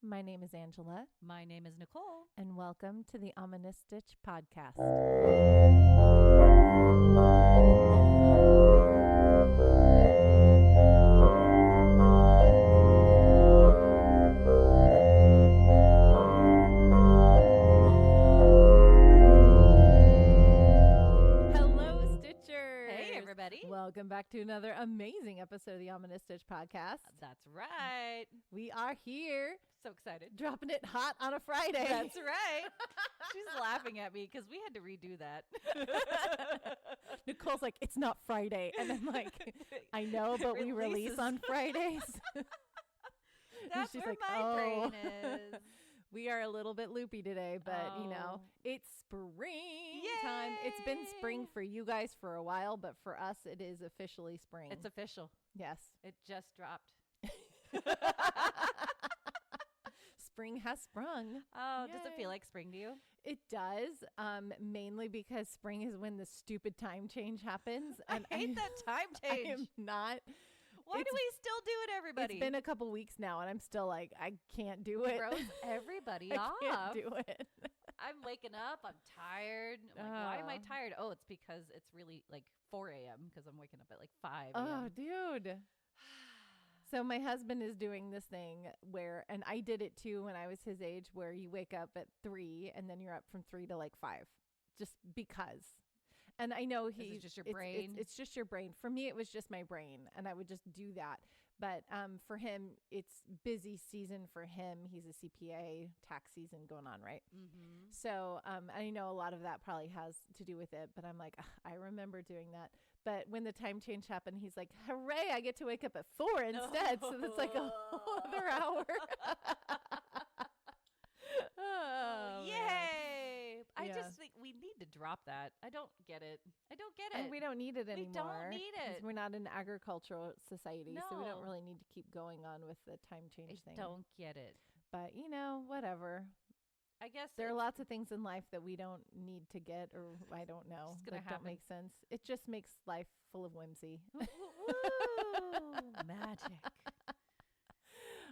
My name is Angela, My name is Nicole. and welcome to the Ominous Stitch podcast. Hello, Stitchers. Hey, everybody. Welcome back to another amazing episode of the Ominous Stitch podcast. That's right. We are here, So excited. dropping it hot on a Friday. That's right. She's laughing at me because we had to redo that. Nicole's like, it's not Friday. And I'm like, I know, but we release Releases. on Fridays. That's she's where like, my "Oh." brain is. We are a little bit loopy today, but you know, Oh. it's spring time. It's been spring Yay. for you guys for a while, but for us, it is officially spring. It's official. Yes. It just dropped. Spring has sprung. Oh, does it Yay. feel like spring to you? It does, mainly because spring is when the stupid time change happens. And I hate that time I change. am not. Why do it's- we still do it, everybody? It's been a couple weeks now, and I'm still like, I can't do it. Throws everybody I off. can't do it. I'm waking up. I'm tired. I'm like, why am I Oh. tired? Oh, it's because it's really like 4 a.m. because I'm waking up at like 5 Oh, a.m. dude. So my husband is doing this thing where, and I did it too when I was his age, where you wake up at 3 and then you're up from 3 to like 5, just because. And I know Is it just your it's- brain? It's just your brain. For me, it was just my brain, and I would just do that. But for him, it's busy season for him. He's a CPA, tax season going on, right? Mm-hmm. So I know a lot of that probably has to do with it, but I'm like, "Ugh, I remember doing that." But when the time change happened, he's like, hooray, I get to wake up at 4 instead. So that's like a whole other hour. Oh, man. Yay! I Yeah. just think we need to drop that. I don't get it. I don't get it. And we don't need it We anymore. don't need 'cause it. We're not an agricultural society, so we don't No. really need to keep going on with the time I change thing. don't get it. But, you know, whatever. I guess There are it's- lots of things in life that we don't need to get, or I don't know, It's gonna that don't happen. make sense. It just makes life full of whimsy. Woo, woo, magic.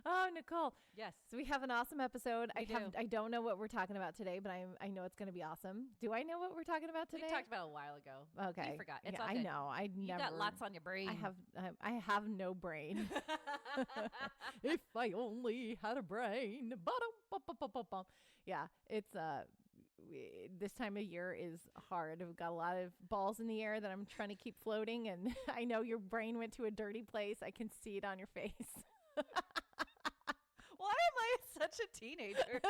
Oh, Nicole. Yes. So we have an awesome episode. We do. I don't know what we're talking about today, but I know it's going to be awesome. Do I know what we're talking about today? We talked about it a while ago. Okay. You forgot. It's Yeah, all I good. know. I You never. got lots on your brain. I have no brain. If I only had a brain. Ba-dum-bum-bum-bum-bum. Yeah, it's this time of year is hard. I've got a lot of balls in the air that I'm trying to keep floating, and I know your brain went to a dirty place. I can see it on your face. Why am I such a teenager?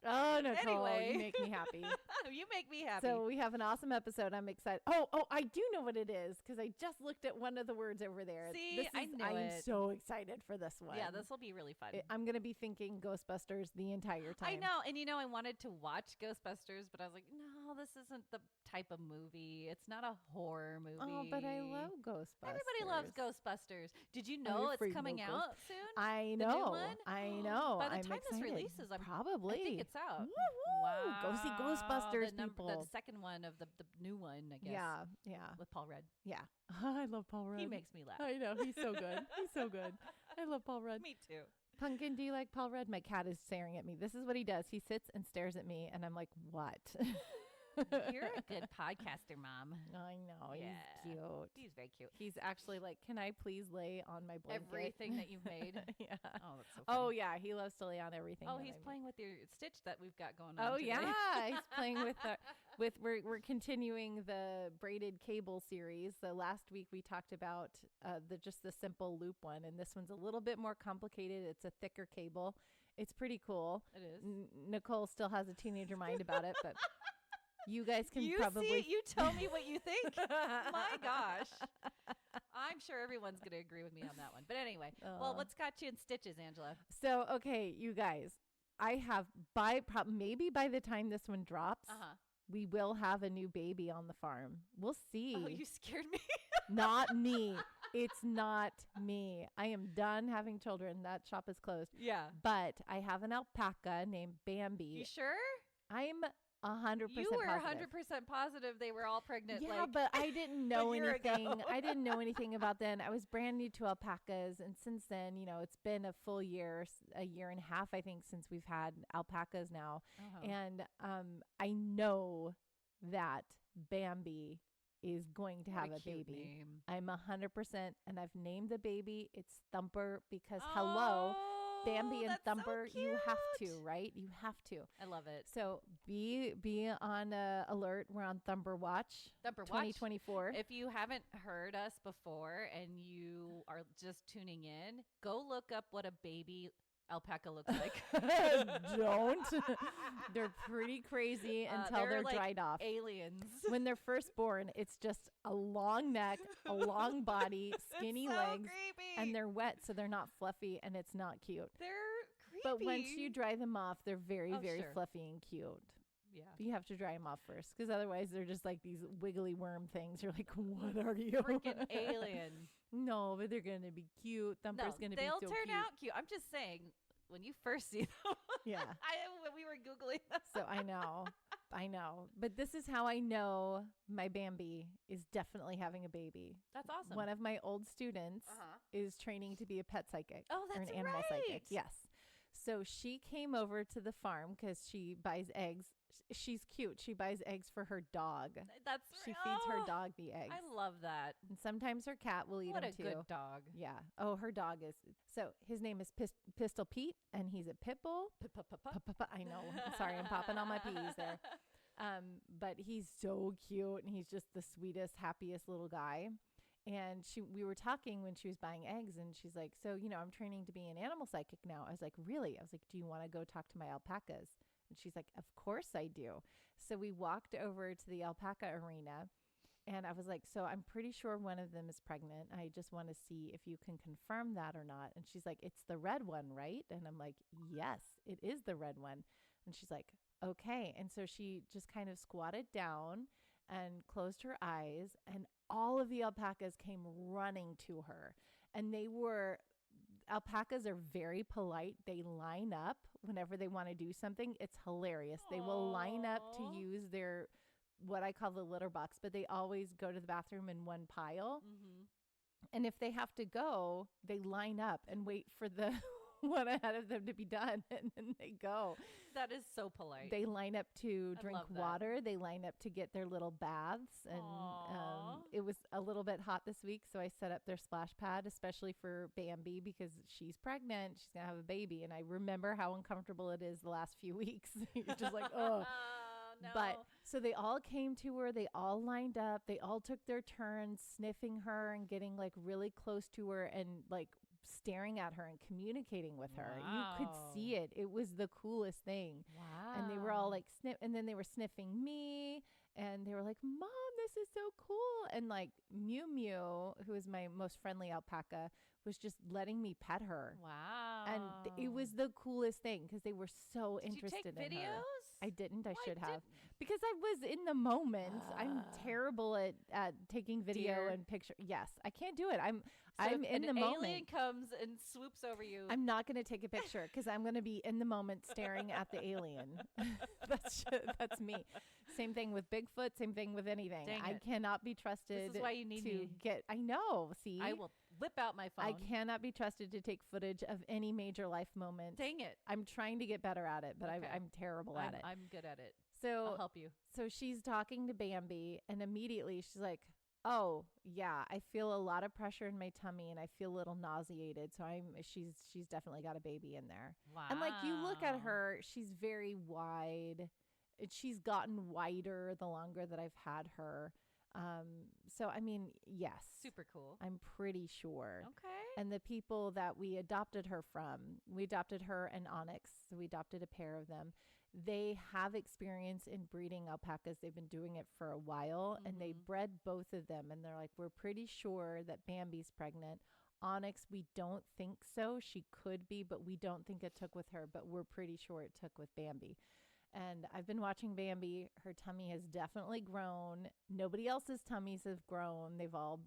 Oh, Nicole, Anyway. you make me happy. You make me happy. So we have an awesome episode. I'm excited. Oh, I do know what it is because I just looked at one of the words over there. See, I knew I'm it. so excited for this one. yeah, this will be really fun. I'm going to be thinking Ghostbusters the entire time. I know, and I wanted to watch Ghostbusters, but I was like, no, this isn't the type of movie. It's not a horror movie. Oh, but I love Ghostbusters. Everybody loves Ghostbusters. Did you I'm know it's afraid of coming no out soon? I The new know. one? I know. By the I'm time this excited. releases, probably. I think it's out. Woo-woo. Go see Ghostbusters, the people. The second one of the new one, I guess. Yeah. With Paul Rudd. Yeah. I love Paul Rudd. He makes me laugh. I know. He's so good. He's so good. I love Paul Rudd. Me too. Pumpkin, do you like Paul Rudd? My cat is staring at me. This is what he does. He sits and stares at me, and I'm like, what? You're a good podcaster, Mom. I know. Yeah. He's cute. He's very cute. He's actually like, can I please lay on my blanket? Everything that you've made. Yeah. Oh, that's so funny. Oh, yeah. He loves to lay on everything. Oh, that he's I make. playing with your Stitch that we've got going on. Oh, today. yeah. He's playing with we're continuing the braided cable series. So last week we talked about just the simple loop one, and this one's a little bit more complicated. It's a thicker cable. It's pretty cool. It is. Nicole still has a teenager mind about it, but you guys can You probably see, you tell me what you think. My gosh. I'm sure everyone's going to agree with me on that one. But anyway, well, what's got you in stitches, Angela? So, okay, you guys, I have maybe by the time this one drops, we will have a new baby on the farm. We'll see. Oh, you scared me. Not me. It's not me. I am done having children. That shop is closed. Yeah. But I have an alpaca named Bambi. You sure? I'm 100% You were positive. 100% positive they were all pregnant. Yeah, like, but I didn't know a year anything. ago. I didn't know anything about then. I was brand new to alpacas. And since then, it's been a full year, a year and a half, I think, since we've had alpacas now. Uh-huh. And I know that Bambi is going to What have a cute baby. name. I'm 100%. And I've named the baby. It's Thumper because, hello, Bambi and that's so Thumper, you have to, cute. right? You have to. I love it. So be on alert. We're on Thumper Watch. Thumper Watch. 2024. If you haven't heard us before and you are just tuning in, go look up what a baby alpaca looks like. Don't. They're pretty crazy until they're like dried off. aliens. When they're first born, it's just a long neck, a long body, skinny It's so legs, creepy. and they're wet, so they're not fluffy, and it's not cute. They're creepy. But once you dry them off, they're very, very sure. fluffy and cute. Yeah. You have to dry them off first, because otherwise they're just like these wiggly worm things. You're like, what are you? Freaking alien. No, but they're going to be cute. Thumper's going to be so they'll turn cute. out cute. I'm just saying, when you first see them. Yeah. When we were Googling them. So I know. But this is how I know my Bambi is definitely having a baby. That's awesome. One of my old students Uh-huh. is training to be a pet psychic. Oh, or that's an animal right. psychic. Yes. So she came over to the farm because she buys eggs. She's cute. She buys eggs for her dog. That's She feeds her dog the eggs. I love that. And sometimes her cat will eat What them a too. good dog. Yeah. Oh, her dog is. So his name is Pistol Pete, and he's a pit bull. I know. Sorry, I'm popping all my P's there. But he's so cute, and he's just the sweetest, happiest little guy. And we were talking when she was buying eggs, and she's like, so, I'm training to be an animal psychic now. I was like, really? I was like, do you want to go talk to my alpacas? And she's like, of course I do. So we walked over to the alpaca arena, and I was like, so I'm pretty sure one of them is pregnant. I just want to see if you can confirm that or not. And she's like, it's the red one, right? And I'm like, yes, it is the red one. And she's like, okay. And so she just kind of squatted down and closed her eyes, and all of the alpacas came running to her. And alpacas are very polite. They line up whenever they want to do something. It's hilarious. They will line up to use their, what I call the litter box, but they always go to the bathroom in one pile. Mm-hmm. And if they have to go, they line up and wait for the one ahead of them to be done, and then they go. That is so polite. They line up to drink love that. water. They line up to get their little baths. And it was a little bit hot this week, so I set up their splash pad, especially for Bambi, because she's pregnant. She's going to have a baby. And I remember how uncomfortable it is the last few weeks. You're just like, oh. No. But so they all came to her. They all lined up. They all took their turns sniffing her and getting like really close to her and like staring at her and communicating with her. You could see it. It was the coolest thing. Wow. And they were all like and then they were sniffing me, and they were like, Mom, this is so cool. And like Mew Mew, who is my most friendly alpaca, was just letting me pet her. Wow. And it was the coolest thing because they were so Did interested you take in videos? her. I didn't. I Why should have. didn't- Because I was in the moment. I'm terrible at taking video Dear. and picture. Yes, I can't do it. I'm So in if the an moment. alien comes and swoops over you. I'm not going to take a picture because I'm going to be in the moment staring at the alien. That's me. Same thing with Bigfoot. Same thing with anything. Dang I it. cannot be trusted. This is why you need to me. get. I know. See, I will whip out my phone. I cannot be trusted to take footage of any major life moment. Dang it. I'm trying to get better at it, but Okay. I'm terrible at it. I'm good at it. So I'll help you. So she's talking to Bambi, and immediately she's like, oh yeah, I feel a lot of pressure in my tummy and I feel a little nauseated. So she's definitely got a baby in there. Wow. And like you look at her, she's very wide. She's gotten wider the longer that I've had her. So I mean, yes. Super cool. I'm pretty sure. Okay. And the people that we adopted her from, we adopted her and Onyx. So we adopted a pair of them. They have experience in breeding alpacas. They've been doing it for a while, and they bred both of them. And they're like, we're pretty sure that Bambi's pregnant. Onyx, we don't think so. She could be, but we don't think it took with her. But we're pretty sure it took with Bambi. And I've been watching Bambi. Her tummy has definitely grown. Nobody else's tummies have grown. They've all,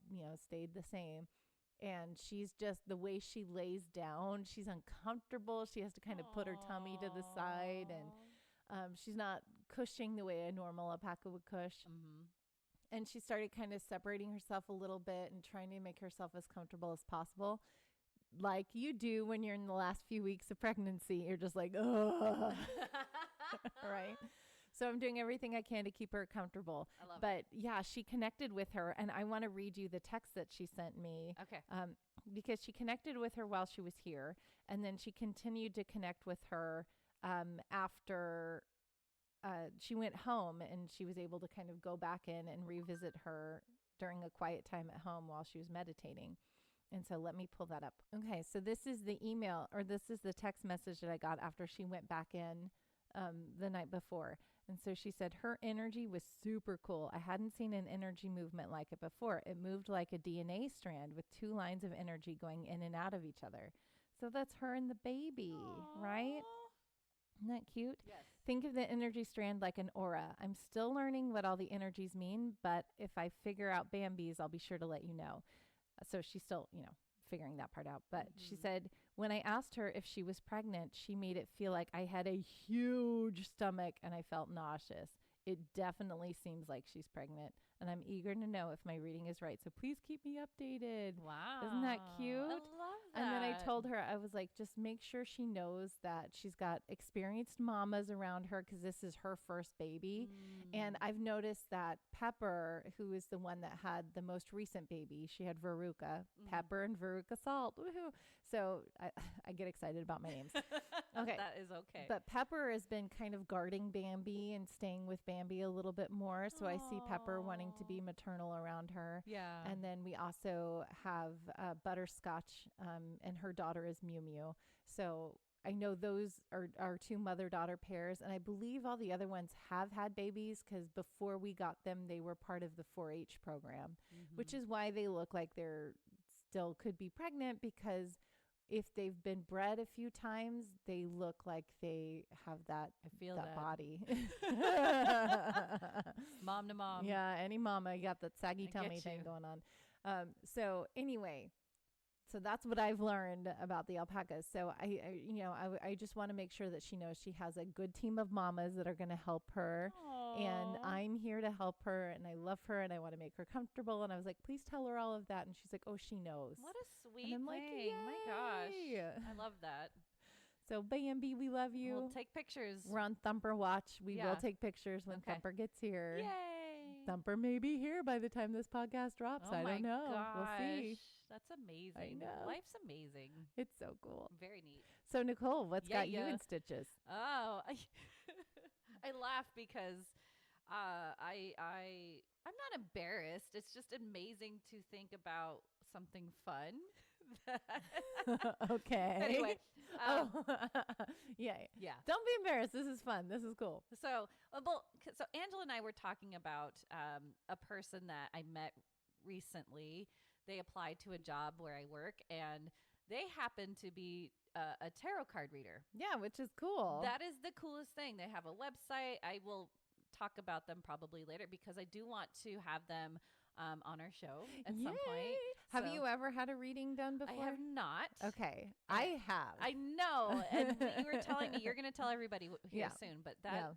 stayed the same. And she's just, the way she lays down, she's uncomfortable. She has to kind of put her tummy to the side. And She's not cushing the way a normal alpaca would cush. Mm-hmm. And she started kind of separating herself a little bit and trying to make herself as comfortable as possible. Like you do when you're in the last few weeks of pregnancy, you're just like, ugh. Right? So I'm doing everything I can to keep her comfortable. I love but yeah, she connected with her. And I want to read you the text that she sent me. Okay. Because she connected with her while she was here. And then she continued to connect with her after she went home, and she was able to kind of go back in and revisit her during a quiet time at home while she was meditating. And so let me pull that up. Okay, so this is the email, or this is the text message that I got after she went back in the night before. And so she said her energy was super cool. I hadn't seen an energy movement like it before. It moved like a DNA strand with 2 lines of energy going in and out of each other. So that's her and the baby, right? Isn't that cute? Yes. Think of the energy strand like an aura. I'm still learning what all the energies mean, but if I figure out Bambi's, I'll be sure to let you know. So she's still, figuring that part out. But she said, when I asked her if she was pregnant, she made it feel like I had a huge stomach and I felt nauseous. It definitely seems like she's pregnant, and I'm eager to know if my reading is right. So please keep me updated. Wow. Isn't that cute? I love that. And then I told her, I was like, just make sure she knows that she's got experienced mamas around her because this is her first baby. And I've noticed that Pepper, who is the one that had the most recent baby, she had Veruca, Pepper and Veruca Salt. Woohoo. So I get excited about my names. Okay. That is okay. But Pepper has been kind of guarding Bambi and staying with Bambi a little bit more. So I see Pepper wanting to be maternal around her. Yeah. And then we also have Butterscotch, and her daughter is Mew Mew. So I know those are our 2 mother-daughter pairs. And I believe all the other ones have had babies because before we got them, they were part of the 4-H program, which is why they look like they're still could be pregnant, because if they've been bred a few times, they look like they have that that body. Mom to mom. Yeah, any mama got that saggy I tummy get thing you. going on. So anyway, so that's what I've learned about the alpacas. So I just want to make sure that she knows she has a good team of mamas that are going to help her. And I'm here to help her, and I love her, and I want to make her comfortable. And I was like, please tell her all of that. And she's like, oh, she knows. What a sweet I'm like, thing. My yay. gosh. I love that. So Bambi, we love you. We'll take pictures. We're on Thumper Watch. We Yeah. will take pictures when Okay. Thumper gets here. Yay. Thumper may be here by the time this podcast drops. Oh I my don't know. Gosh. We'll see. That's amazing. know. Life's amazing. It's so cool. Very neat. So Nicole, what's got you Yeah. in stitches? Oh, I laugh because I'm not embarrassed. It's just amazing to think about something fun. Okay. Anyway, yeah. yeah. Don't be embarrassed. This is fun. This is cool. So Angela and I were talking about a person that I met recently. They applied to a job where I work, and they happen to be a tarot card reader. Yeah, which is cool. That is the coolest thing. They have a website. I will talk about them probably later because I do want to have them on our show at some point. Have So- you ever had a reading done before? I have not. Okay. I have. I know. And you were telling me you're going to tell everybody here Yeah. soon, but that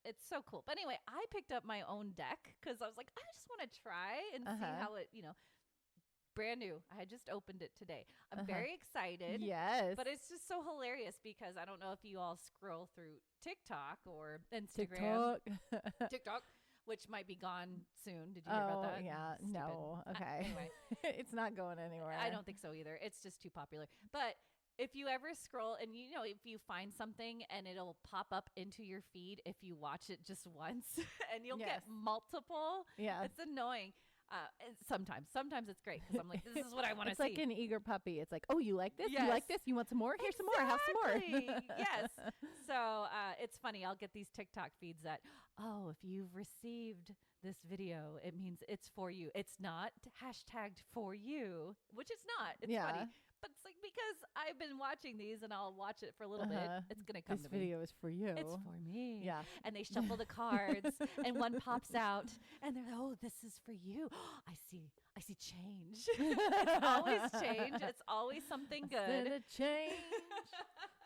it's so cool. But anyway, I picked up my own deck because I was like, I just want to try and see how it, brand new. I had just opened it today. I'm very excited. Yes. But it's just so hilarious because I don't know if you all scroll through TikTok or Instagram. TikTok, which might be gone soon. Did you hear about that? Yeah. Stupid. No. Okay. Anyway. It's not going anywhere. I don't think so either. It's just too popular. But if you ever scroll and if you find something and it'll pop up into your feed if you watch it just once and you'll get multiple. Yeah. It's annoying. And sometimes it's great because I'm like, this is what I want to see. It's like an eager puppy. It's like, oh, you like this? Yes. You like this? You want some more? Here's some more. Have some more. Yes. So it's funny. I'll get these TikTok feeds that, if you've received this video, it means it's for you. It's not hashtagged for you, which it's not. It's funny. But it's like, because I've been watching these and I'll watch it for a little bit, it's going to come this to me. This video is for you. It's for me. Yeah. And they shuffle the cards and one pops out and they're like, oh, this is for you. I see change. It's always change. It's always something good. Change.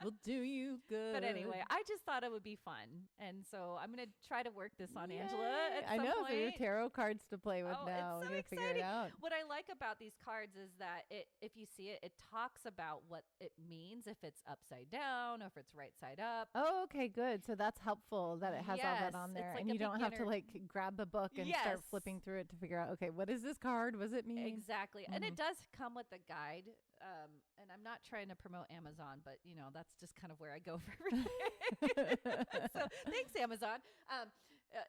will do you good. But anyway, I just thought it would be fun. And so I'm going to try to work this on Yay. Angela at I some know, point. so you have tarot cards to play with Oh, now. it's so We gotta figure it exciting. out. What I like about these cards is that if you see it, it talks about what it means, if it's upside down or if it's right side up. Oh, okay, good. So that's helpful that it has all that Yes, on it's there. like And a you don't have to beginner- like grab a book and start Yes. flipping through it to figure out, okay, what is this card? What does it mean? Exactly. And it Mhm. does come with a guide. And I'm not trying to promote Amazon, but that's just kind of where I go for everything. So thanks, Amazon.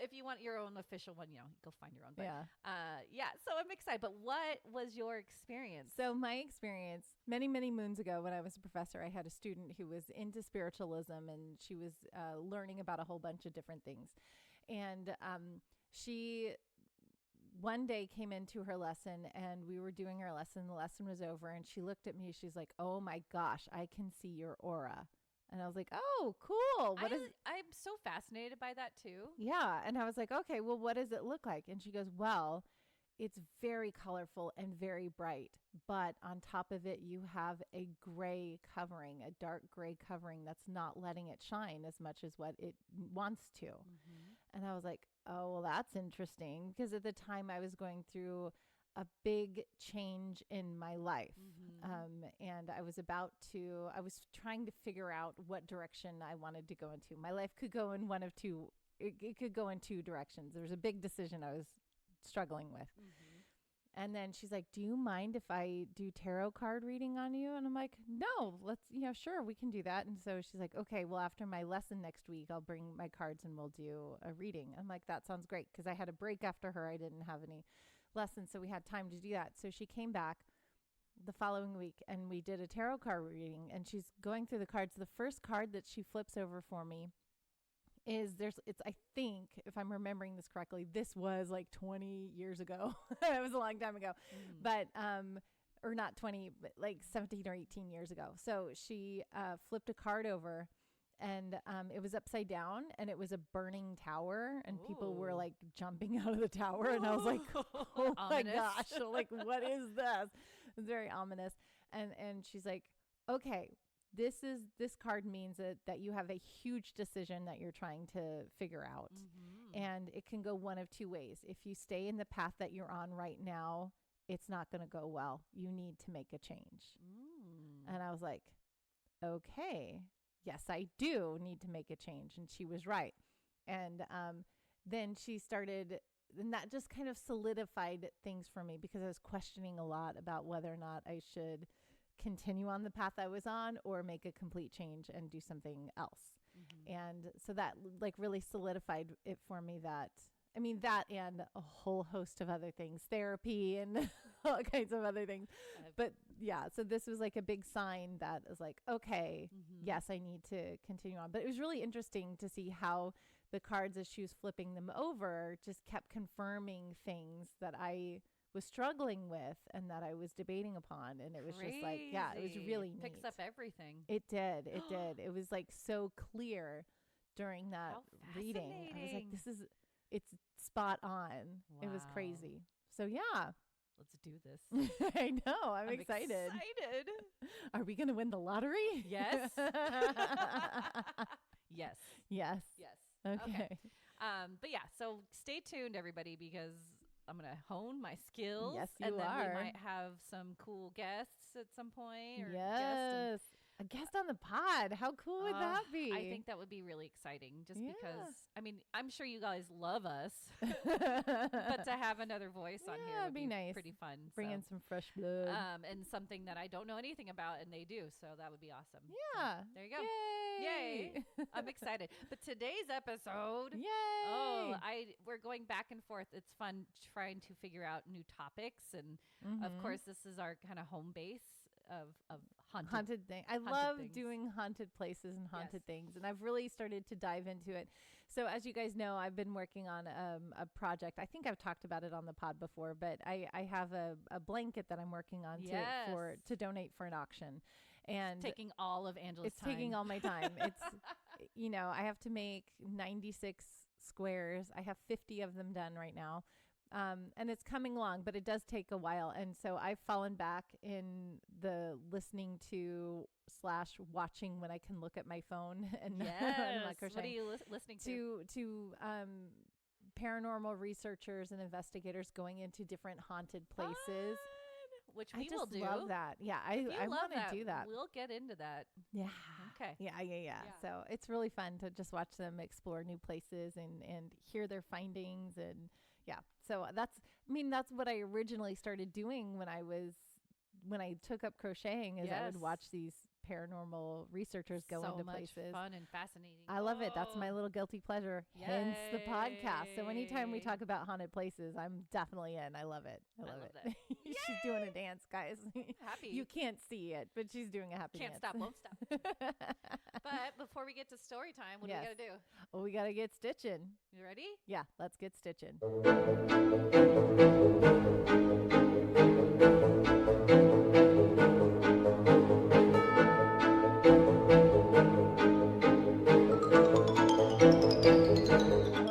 If you want your own official one, go find your own. But, Yeah. so I'm excited. But what was your experience? So my experience many, many moons ago when I was a professor, I had a student who was into spiritualism and she was learning about a whole bunch of different things. And she one day came into her lesson and we were doing our lesson. The lesson was over and she looked at me. She's like, oh my gosh, I can see your aura. And I was like, oh, cool. I'm so fascinated by that too. Yeah. And I was like, okay, well, what does it look like? And she goes, well, it's very colorful and very bright. But on top of it, you have a gray covering, a dark gray covering that's not letting it shine as much as what it wants to. Mm-hmm. And I was like, oh, well, that's interesting. Because at the time I was going through a big change in my life. Mm-hmm. And I was trying to figure out what direction I wanted to go into. My life could go in it could go in two directions. There was a big decision I was struggling with. Mm-hmm. And then she's like, do you mind if I do tarot card reading on you? And I'm like, no, sure, we can do that. And so she's like, okay, well, after my lesson next week, I'll bring my cards and we'll do a reading. I'm like, that sounds great. Because I had a break after her. I didn't have any lessons, so we had time to do that. So she came back the following week and we did a tarot card reading, and she's going through the cards. The first card that she flips over for me I think, if I'm remembering this correctly, this was like 20 years ago. It was a long time ago, but, or not 20, but like 17 or 18 years ago. So she, flipped a card over and, it was upside down and it was a burning tower and people were Ooh. like jumping out of the tower. And I was like, oh my gosh, like, what is this? It's very ominous. And she's like, okay, this card means that you have a huge decision that you're trying to figure out. Mm-hmm. And it can go one of two ways. If you stay in the path that you're on right now, it's not going to go well. You need to make a change. And I was like, okay, yes, I do need to make a change. And she was right. And then she started, and that just kind of solidified things for me because I was questioning a lot about whether or not I should continue on the path I was on or make a complete change and do something else. Mm-hmm. And so that like really solidified it for me that and a whole host of other things, therapy and all kinds of other things. But yeah, so this was like a big sign that is like, okay, yes, I need to continue on. But it was really interesting to see how the cards, as she was flipping them over, just kept confirming things that I was struggling with and that I was debating upon. And it was just like, yeah, it was really neat. Picks up everything. It did. It was like so clear during that reading. I was like, it's spot on. Wow. It was crazy. So yeah. Let's do this. I know. I'm excited. Are we going to win the lottery? Yes. Yes. Yes. Yes. Okay. But yeah, so stay tuned, everybody, because I'm going to hone my skills. Yes, you and then are. we might have some cool guests at some point. Or Yes. A guest on the pod. How cool would that be? I think that would be really exciting just Yeah. because, I'm sure you guys love us, but to have another voice on here would be nice. pretty fun. Bring in some fresh blood. And something that I don't know anything about and they do. So that would be awesome. Yeah. So, there you go. Yay. I'm excited. But today's episode, Yay. we're going back and forth. It's fun trying to figure out new topics. And of Mhm. course, this is our kind of home base of haunted thing. I love doing haunted places and haunted Yes. things, and I've really started to dive into it. So as you guys know, I've been working on a project. I think I've talked about it on the pod before, but I have a blanket that I'm working on to donate for an auction. And taking all of Angela's it's time. taking all my time. It's, I have to make 96 squares. I have 50 of them done right now. And it's coming along, but it does take a while. And so I've fallen back in the listening to / watching when I can look at my phone and not crocheting. What are you listening to? To paranormal researchers and investigators going into different haunted places. Fun! Which we will do. I just love that. Yeah, I want to do that. We'll get into that. Yeah. Okay. Yeah. So it's really fun to just watch them explore new places and hear their findings. And yeah, so that's what I originally started doing when I took up crocheting is I would watch these paranormal researchers go into places. So much fun and fascinating. I love it. That's my little guilty pleasure. Yay. Hence the podcast. So anytime we talk about haunted places, I'm definitely in. I love it. I love it. She's doing a dance, guys. Happy. You can't see it, but she's doing a happy Can't dance. stop, won't stop. But before we get to story time, what do we got to do? Well, we got to get stitching. You ready? Yeah, let's get stitching.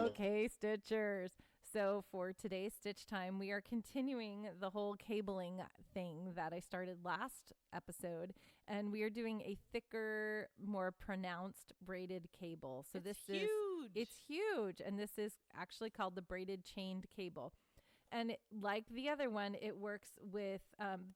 Okay, stitchers. So for today's stitch time, we are continuing the whole cabling thing that I started last episode, and we are doing a thicker, more pronounced braided cable. So it's huge. It's huge, and this is actually called the braided chained cable. And like the other one, it works with,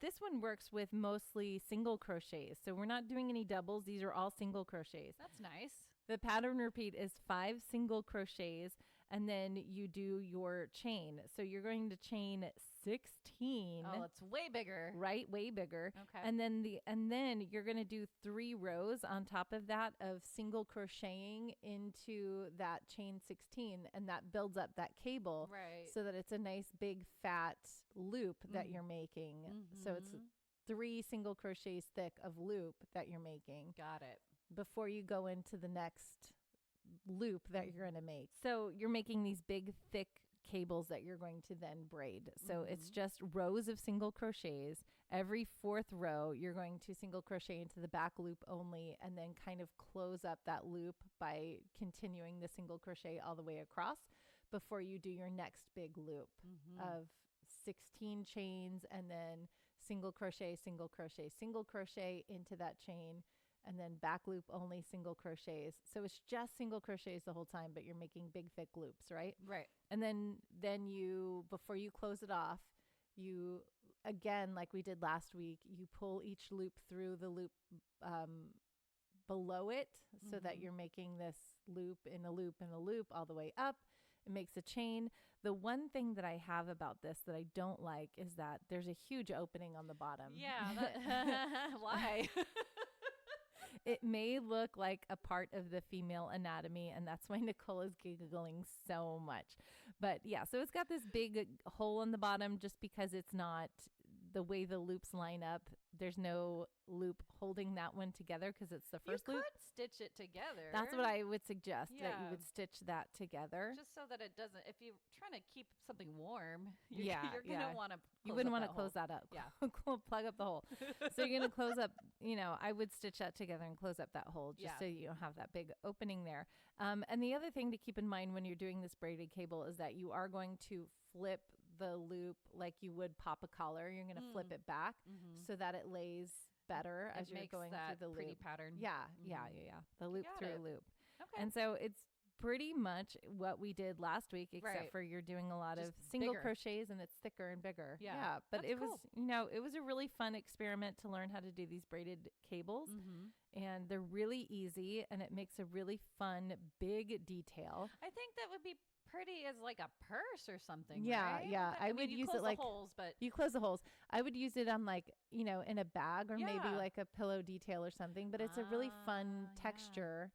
this one works with mostly single crochets. So we're not doing any doubles. These are all single crochets. That's nice. The pattern repeat is 5 single crochets, and then you do your chain. So you're going to chain 16. Oh, it's way bigger. Right, way bigger. Okay. And then you're going to do 3 rows on top of that of single crocheting into that chain 16, and that builds up that cable. Right. So that it's a nice big fat loop that you're making. So it's 3 single crochets thick of loop that you're making. Got it. Before you go into the next loop that you're going to make. So you're making these big, thick cables that you're going to then braid. So it's just rows of single crochets. Every 4th row, you're going to single crochet into the back loop only, and then kind of close up that loop by continuing the single crochet all the way across before you do your next big loop of 16 chains, and then single crochet, single crochet, single crochet into that chain, and then back loop only single crochets. So it's just single crochets the whole time, but you're making big thick loops, right? Right. And then you, before you close it off, you, again, like we did last week, you pull each loop through the loop below it so that you're making this loop in a loop in a loop all the way up. It makes a chain. The one thing that I have about this that I don't like is that there's a huge opening on the bottom. Yeah. Why? It may look like a part of the female anatomy, and that's why Nicole is giggling so much. But yeah, so it's got this big hole in the bottom just because it's not the way the loops line up. There's no loop holding that one together because it's the first loop. You could stitch it together. That's what I would suggest, that you would stitch that together. Just so that it doesn't, if you're trying to keep something warm, you're going to want to You wouldn't want to close that up. Yeah. Plug up the hole. So you're going to close up, I would stitch that together and close up that hole just so you don't have that big opening there. And the other thing to keep in mind when you're doing this braided cable is that you are going to flip the loop like you would pop a collar. You're going to flip it back so that it lays better as you're going through the pretty loop. pattern. Yeah. The loop through loop. Okay. And so it's pretty much what we did last week, except for you're doing a lot of single crochets and it's thicker and bigger. Yeah. But it was, it was a really fun experiment to learn how to do these braided cables. And they're really easy, and it makes a really fun, big detail. I think that would be pretty as like a purse or something. Yeah, right? yeah. I would use it like holes, but you close the holes. I would use it on like, in a bag or maybe like a pillow detail or something, but it's a really fun texture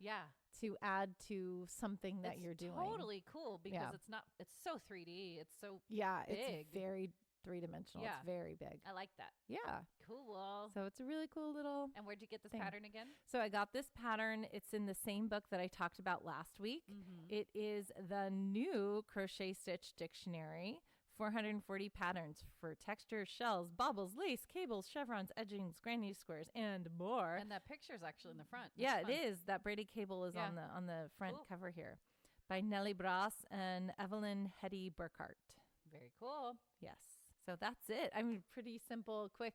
to add to something that you're doing. Totally cool because it's so 3D. It's so big. It's very 3-dimensional. It's very big. I like that. Yeah. Cool. So it's a really cool little And where'd you get this thing. pattern again? So I got this pattern. It's in the same book that I talked about last week. It is the new Crochet Stitch Dictionary. 440 patterns for texture, shells, baubles, lace, cables, chevrons, edgings, granny squares, and more. And that picture is actually in the front. It is. That braided cable is on the front cover here by Nellie Brass and Evelyn Hetty Burkhart. Very cool. Yes. So that's it. I mean, pretty simple, quick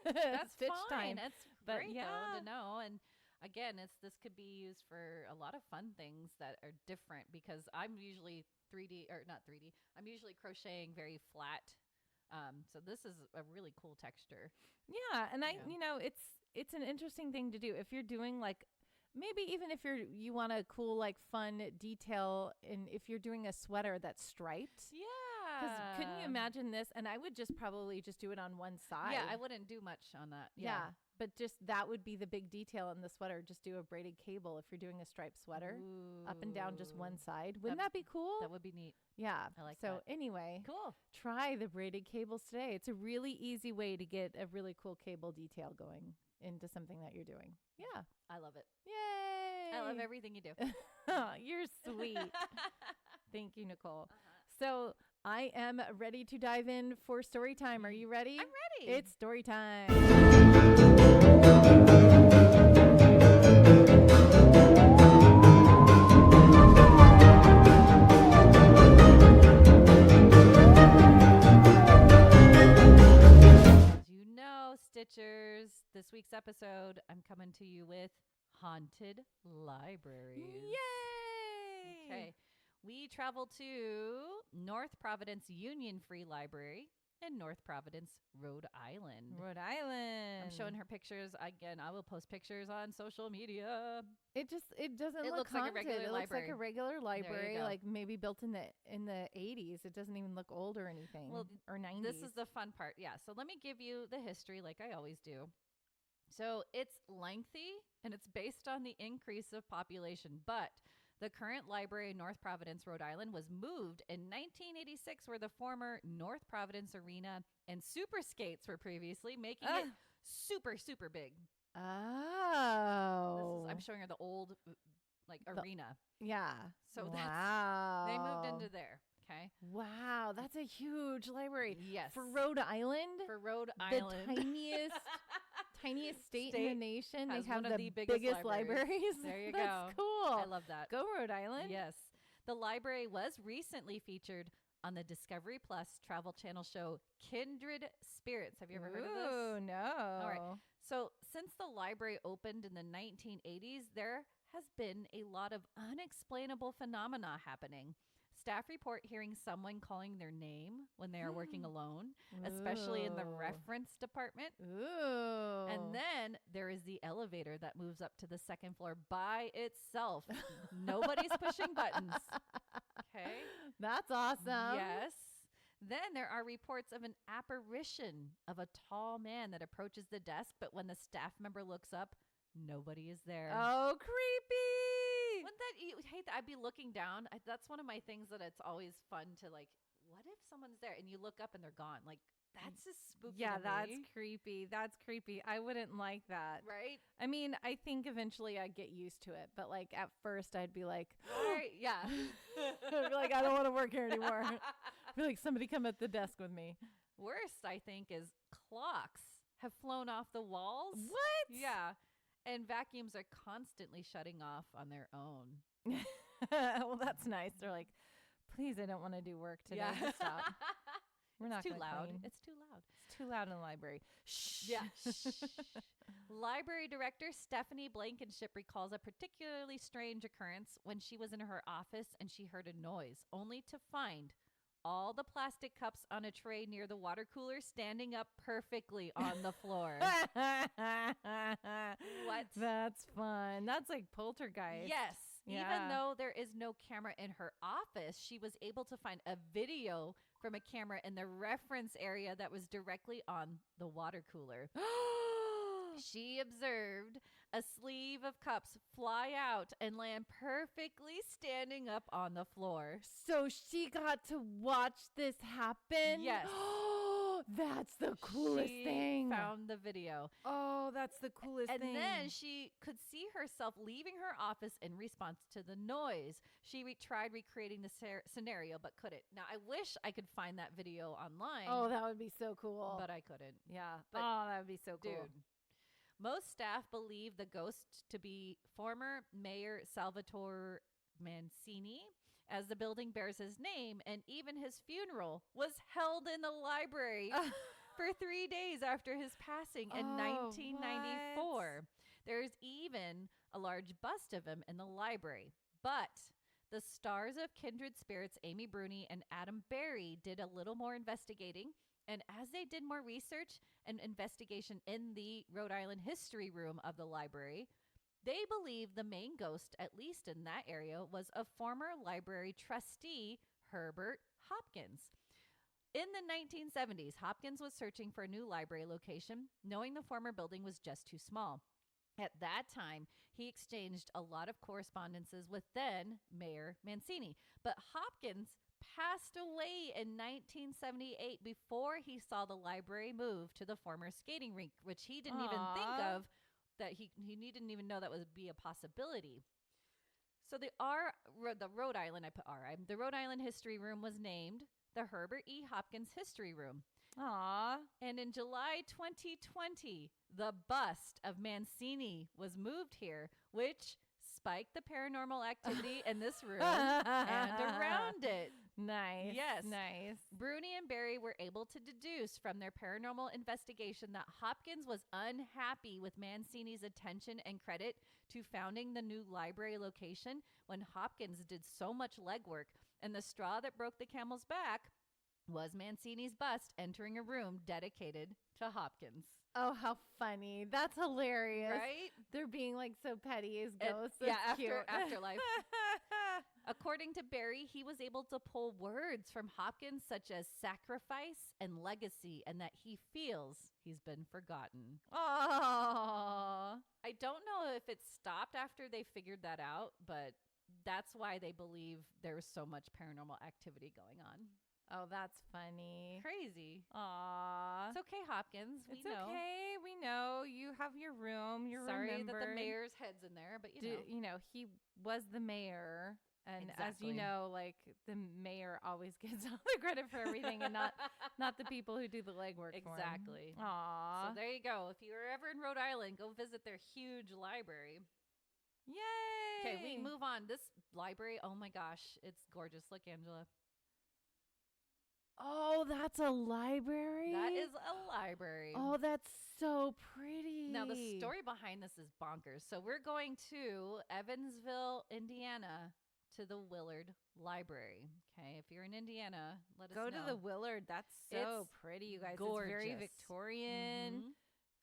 That's stitch fine. time. That's But great yeah. though to know. And again, this could be used for a lot of fun things that are different because I'm usually 3D or not 3D. I'm usually crocheting very flat. So this is a really cool texture. Yeah, and Yeah. it's an interesting thing to do if you're doing like maybe even if you want a cool like fun detail and if you're doing a sweater that's striped. Because Yeah. couldn't you imagine this? And I would just probably just do it on one side. Yeah, I wouldn't do much on that. Yeah. But just that would be the big detail in the sweater. Just do a braided cable if you're doing a striped sweater up and down just one side. Wouldn't that be cool? That would be neat. Yeah. I like so that. anyway, Cool. try the braided cables today. It's a really easy way to get a really cool cable detail going into something that you're doing. Yeah. I love it. Yay. I love everything you do. You're sweet. Thank you, Nicole. So I am ready to dive in for story time. Are you ready? I'm ready. It's story time. As you know, Stitchers, this week's episode, I'm coming to you with haunted libraries. Yay! Okay. We travel to North Providence Union Free Library in North Providence, Rhode Island. Rhode Island. I'm showing her pictures. Again, I will post pictures on social media. It doesn't It look looks like a haunted. regular It looks like library. a regular library, go. like maybe built in the 80s. It doesn't even look old or anything. Well, or 90s. This is the fun part. Yeah. So let me give you the history like I always do. So it's lengthy and it's based on the increase of population, but the current library in North Providence, Rhode Island was moved in 1986 where the former North Providence Arena and Super Skates were previously, making it super, super big. Oh. I'm showing her the old arena. Yeah. So wow. They moved into there. Okay. Wow. That's a huge library. Yes. For Rhode Island? For Rhode Island. The tiniest state in the nation. They have one of the biggest libraries. There you That's go. cool. I love that. Go Rhode Island. Yes. The library was recently featured on the Discovery Plus Travel Channel show Kindred Spirits. Have you ever heard of this? Oh, no. All right. So since the library opened in the 1980s, there has been a lot of unexplainable phenomena happening. Staff report hearing someone calling their name when they are working alone, especially in the reference department. Ooh. And then there is the elevator that moves up to the second floor by itself. Nobody's pushing buttons. Okay. That's awesome. Yes. Then there are reports of an apparition of a tall man that approaches the desk, but when the staff member looks up, nobody is there. Oh, creepy. Wouldn't that you hate that? I'd be looking down. That's one of my things that it's always fun to like. What if someone's there and you look up and they're gone? Like that's just spooky. Yeah, to that's me. creepy. That's creepy. I wouldn't like that. Right? I mean, I think eventually I'd get used to it, but like at first I'd be like, Right? Yeah. I'd be like, I don't want to work here anymore. I feel like somebody come at the desk with me. Worst, I think, is clocks have flown off the walls. What? Yeah. And vacuums are constantly shutting off on their own. Well, that's nice. They're like, please, I don't want to do work today. Yeah. Stop. We're not Too gonna loud. clean. It's too loud. It's too loud in the library. Shh. Yeah. Library director Stephanie Blankenship recalls a particularly strange occurrence when she was in her office and she heard a noise, only to find all the plastic cups on a tray near the water cooler standing up perfectly on the floor. What? That's fun. That's like poltergeist. Yes. Yeah. Even though there is no camera in her office, she was able to find a video from a camera in the reference area that was directly on the water cooler. She observed a sleeve of cups fly out and land perfectly standing up on the floor. So she got to watch this happen? Yes. That's the coolest She thing. found the video. Oh, that's the coolest thing. And then she could see herself leaving her office in response to the noise. She tried recreating the scenario, but couldn't. Now, I wish I could find that video online. Oh, that would be so cool. But I couldn't. Yeah. But oh, that would be so cool. Dude. Most staff believe the ghost to be former Mayor Salvatore Mancini as the building bears his name, and even his funeral was held in the library for 3 days after his passing in 1994. There's even a large bust of him in the library. But the stars of Kindred Spirits, Amy Bruni and Adam Berry, did a little more investigating. And as they did more research and investigation in the Rhode Island History Room of the library, they believe the main ghost, at least in that area, was a former library trustee, Herbert Hopkins. In the 1970s, Hopkins was searching for a new library location, knowing the former building was just too small. At that time, he exchanged a lot of correspondences with then Mayor Mancini. But Hopkins passed away in 1978 before he saw the library move to the former skating rink, which he didn't even think of, that he didn't even know that would be a possibility. So the Rhode Island, I put R, the Rhode Island History Room was named the Herbert E. Hopkins History Room. And in July 2020, the bust of Mancini was moved here, which spiked the paranormal activity in this room and around it. Nice. Yes. Nice. Bruni and Berry were able to deduce from their paranormal investigation that Hopkins was unhappy with Mancini's attention and credit to founding the new library location when Hopkins did so much legwork. And the straw that broke the camel's back was Mancini's bust entering a room dedicated to Hopkins. Oh, how funny. That's hilarious. Right? They're being like so petty as ghosts. Yeah, That's cute. afterlife. According to Berry, he was able to pull words from Hopkins such as sacrifice and legacy, and that he feels he's been forgotten. Oh. I don't know if it stopped after they figured that out, but that's why they believe there's so much paranormal activity going on. Oh, that's funny. Crazy. Aw. It's okay, Hopkins. It's okay. We know you have your room. You're sorry remembered. that the mayor's head's in there, but you know, he was the mayor. And as you Exactly. know, like the mayor always gets all the credit for everything and not the people who do the legwork for him. Exactly. Aw. So there you go. If you're ever in Rhode Island, go visit their huge library. Yay. Okay, we move on. This library, oh my gosh, it's gorgeous. Look, Angela. Oh, that's a library? That is a library. Oh, that's so pretty. Now, the story behind this is bonkers. So we're going to Evansville, Indiana, to the Willard Library. Okay, if you're in Indiana, let us know. Go to the Willard. That's so It's pretty, you guys. gorgeous. It's very Victorian, Mhm.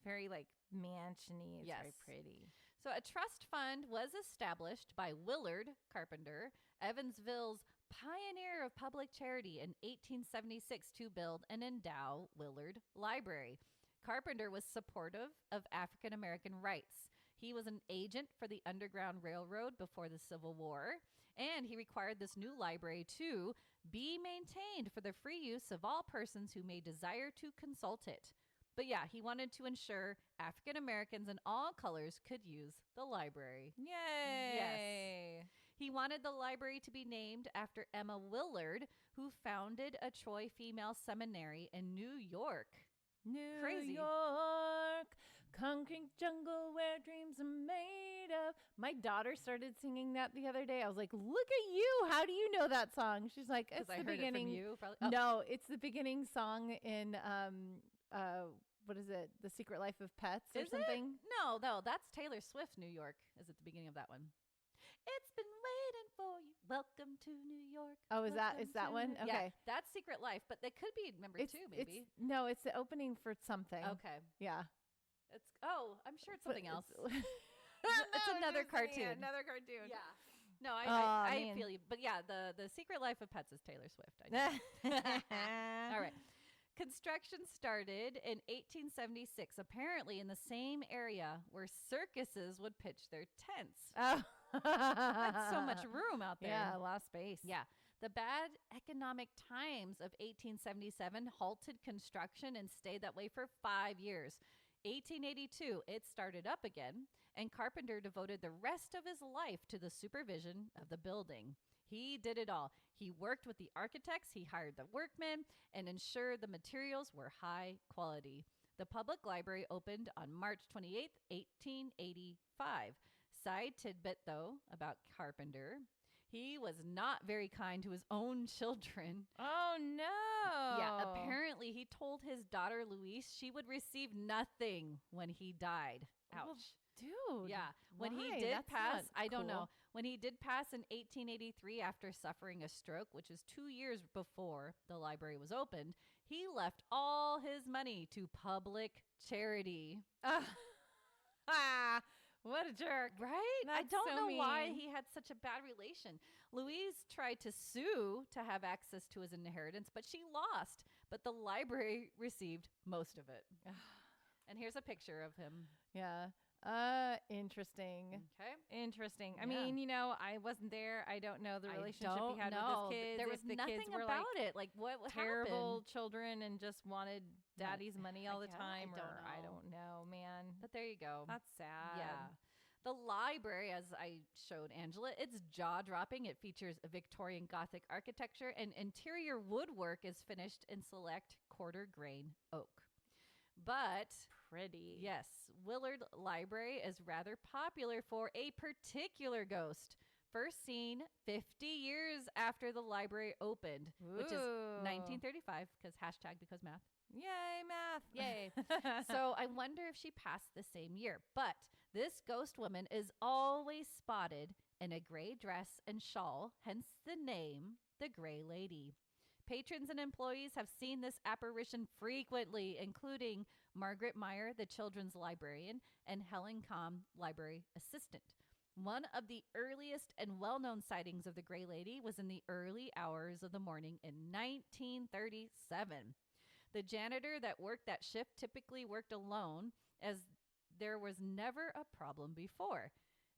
very like mansion-y. It's Yes. very pretty. So a trust fund was established by Willard Carpenter, Evansville's pioneer of public charity, in 1876 to build and endow Willard Library. Carpenter was supportive of African American rights. He was an agent for the Underground Railroad before the Civil War, and he required this new library to be maintained for the free use of all persons who may desire to consult it. But yeah, he wanted to ensure African Americans in all colors could use the library. Yay. He wanted the library to be named after Emma Willard, who founded a Troy Female Seminary in New York. New Crazy. York, concrete jungle where dreams are made of. My daughter started singing that the other day. I was like, look at you. How do you know that song? She's like, it's I the heard beginning. it from you, probably. Oh. No, it's the beginning song in what is it? The Secret Life of Pets or Is something? it? No, that's Taylor Swift. New York is at the beginning of that one. It's been waiting for you. Welcome to New York. Oh, is that Welcome that to one? New-" Okay. Yeah, that's Secret Life, but they could be number two, maybe. No, it's the opening for something. Okay. Yeah. I'm sure it's something else. It's another cartoon. Another cartoon. Yeah. No, Oh, I man. feel you. But yeah, the Secret Life of Pets is Taylor Swift. I know. All right. Construction started in 1876, apparently in the same area where circuses would pitch their tents. Oh. That's so much room out there. Yeah, a lot of space. Yeah. The bad economic times of 1877 halted construction and stayed that way for 5 years. 1882, it started up again, and Carpenter devoted the rest of his life to the supervision of the building. He did it all. He worked with the architects, he hired the workmen, and ensured the materials were high quality. The public library opened on March 28th, 1885. Side tidbit, though, about Carpenter. He was not very kind to his own children. Oh, no. Yeah, apparently he told his daughter Louise she would receive nothing when he died. Ouch. Well, dude. Yeah. When he why? did That's pass, not I don't cool. know. When he did pass in 1883 after suffering a stroke, which is 2 years before the library was opened, he left all his money to public charity. What a jerk. Right? I That's don't so know why mean. he had such a bad relation. Louise tried to sue to have access to his inheritance, but she lost. But the library received most of it. And here's a picture of him. Yeah. Interesting. Okay. Interesting. I Yeah. mean, I wasn't there. I don't know the relationship I he had don't with know. his kids. There if was the nothing kids were about like it. Like what terrible happened? children and just wanted daddy's money all the time. I I don't know, man. But there you go. That's sad. Yeah. The library, as I showed Angela, it's jaw-dropping. It features a Victorian Gothic architecture, and interior woodwork is finished in select quarter grain oak. But Pretty. yes, Willard Library is rather popular for a particular ghost. First seen 50 years after the library opened, which is Ooh. 1935, because math. Yay, math. Yay. So I wonder if she passed the same year. But this ghost woman is always spotted in a gray dress and shawl, hence the name, the Gray Lady. Patrons and employees have seen this apparition frequently, including Margaret Meyer, the children's librarian, and Helen Combe, library assistant. One of the earliest and well-known sightings of the Gray Lady was in the early hours of the morning in 1937. The janitor that worked that shift typically worked alone, as there was never a problem before.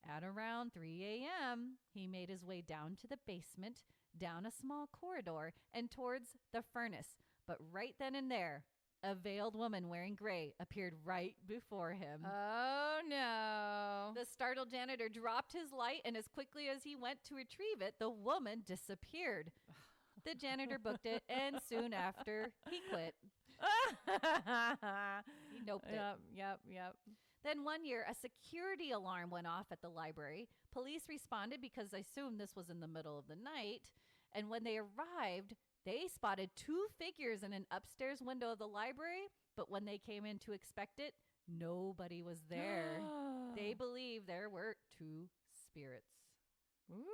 At around 3 a.m., he made his way down to the basement, down a small corridor, and towards the furnace. But right then and there, a veiled woman wearing gray appeared right before him. Oh, no. The startled janitor dropped his light, and as quickly as he went to retrieve it, the woman disappeared. The janitor booked it, and soon after, he quit. He noped it. Yep. Then one year, a security alarm went off at the library. Police responded because they assumed this was in the middle of the night. And when they arrived, they spotted 2 figures in an upstairs window of the library. But when they came in to inspect it, nobody was there. They believe there were 2 spirits. Ooh.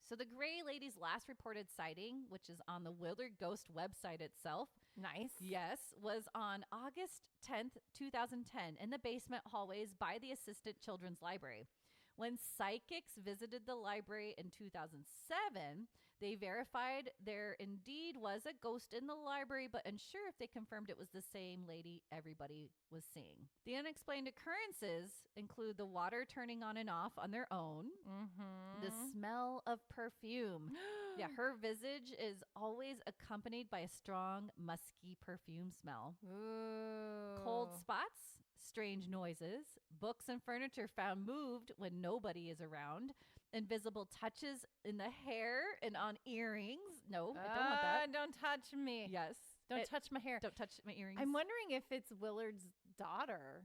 So the Gray Lady's last reported sighting, which is on the Willard Ghost website itself, Nice. yes, was on August 10th, 2010 in the basement hallways by the Assistant Children's Library. When psychics visited the library in 2007, they verified there indeed was a ghost in the library, but unsure if they confirmed it was the same lady everybody was seeing. The unexplained occurrences include the water turning on and off on their own, Mm-hmm. the smell of perfume. Yeah, her visage is always accompanied by a strong, musky perfume smell. Ooh. Cold spots, strange noises, books and furniture found moved when nobody is around, invisible touches in the hair and on earrings. No, I don't want that. Don't touch me. Yes. Don't touch my hair. Don't touch my earrings. I'm wondering if it's Willard's daughter.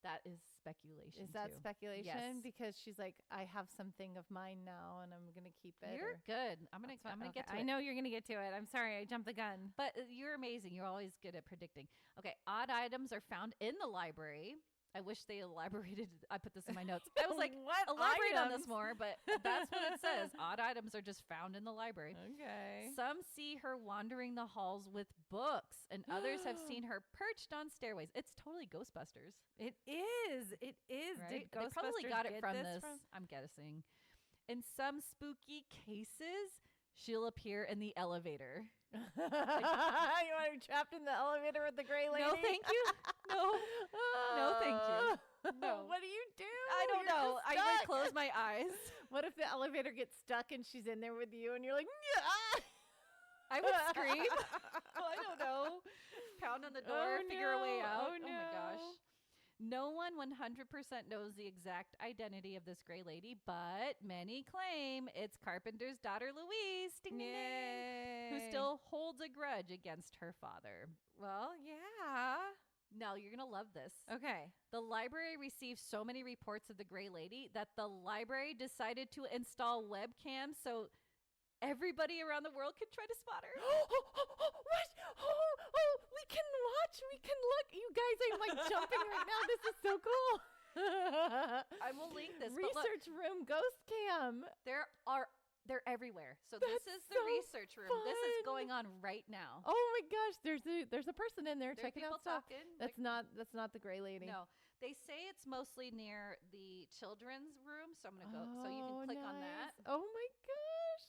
That is speculation. Is that too. speculation? Yes. Because she's like, I have something of mine now, and I'm gonna keep it. You're good. I'm gonna get to it. I know you're gonna get to it. I'm sorry, I jumped the gun. But you're amazing. You're always good at predicting. Okay, odd items are found in the library. I wish they elaborated. I put this in my notes. I was like, What elaborate on items? this more, but that's what it says. Odd items are just found in the library. Okay. Some see her wandering the halls with books, and others have seen her perched on stairways. It's totally Ghostbusters. It is. It is. Right? Did They probably Ghostbusters got it get from this this. I'm guessing. In some spooky cases, she'll appear in the elevator. You want to be trapped in the elevator with the gray lady? No, thank you. No. No, thank you. No. What do you do? I don't You're know. just I would stuck. close my eyes. What if the elevator gets stuck and she's in there with you and you're like, "Nyah!" I would scream. I don't know. Pound on the door, figure a way out. Oh, no. My gosh. No one 100% knows the exact identity of this gray lady, but many claim it's Carpenter's daughter Louise, ding, ding, ding, who Yay. still holds a grudge against her father. Well, yeah. Now, you're going to love this. Okay. The library received so many reports of the gray lady that the library decided to install webcams so everybody around the world could try to spot her. What? We can watch. We can look. You guys, I'm like jumping right now. This is so cool. I will link this. But look, Research room ghost cam. they're everywhere. So this That's is the so research room. This is fun. going on right now. Oh my gosh, there's a person in there There are checking people out stuff. talking. That's not the gray lady. No. They say it's mostly near the children's room, so I'm going to go. So you can click on that. Oh my gosh.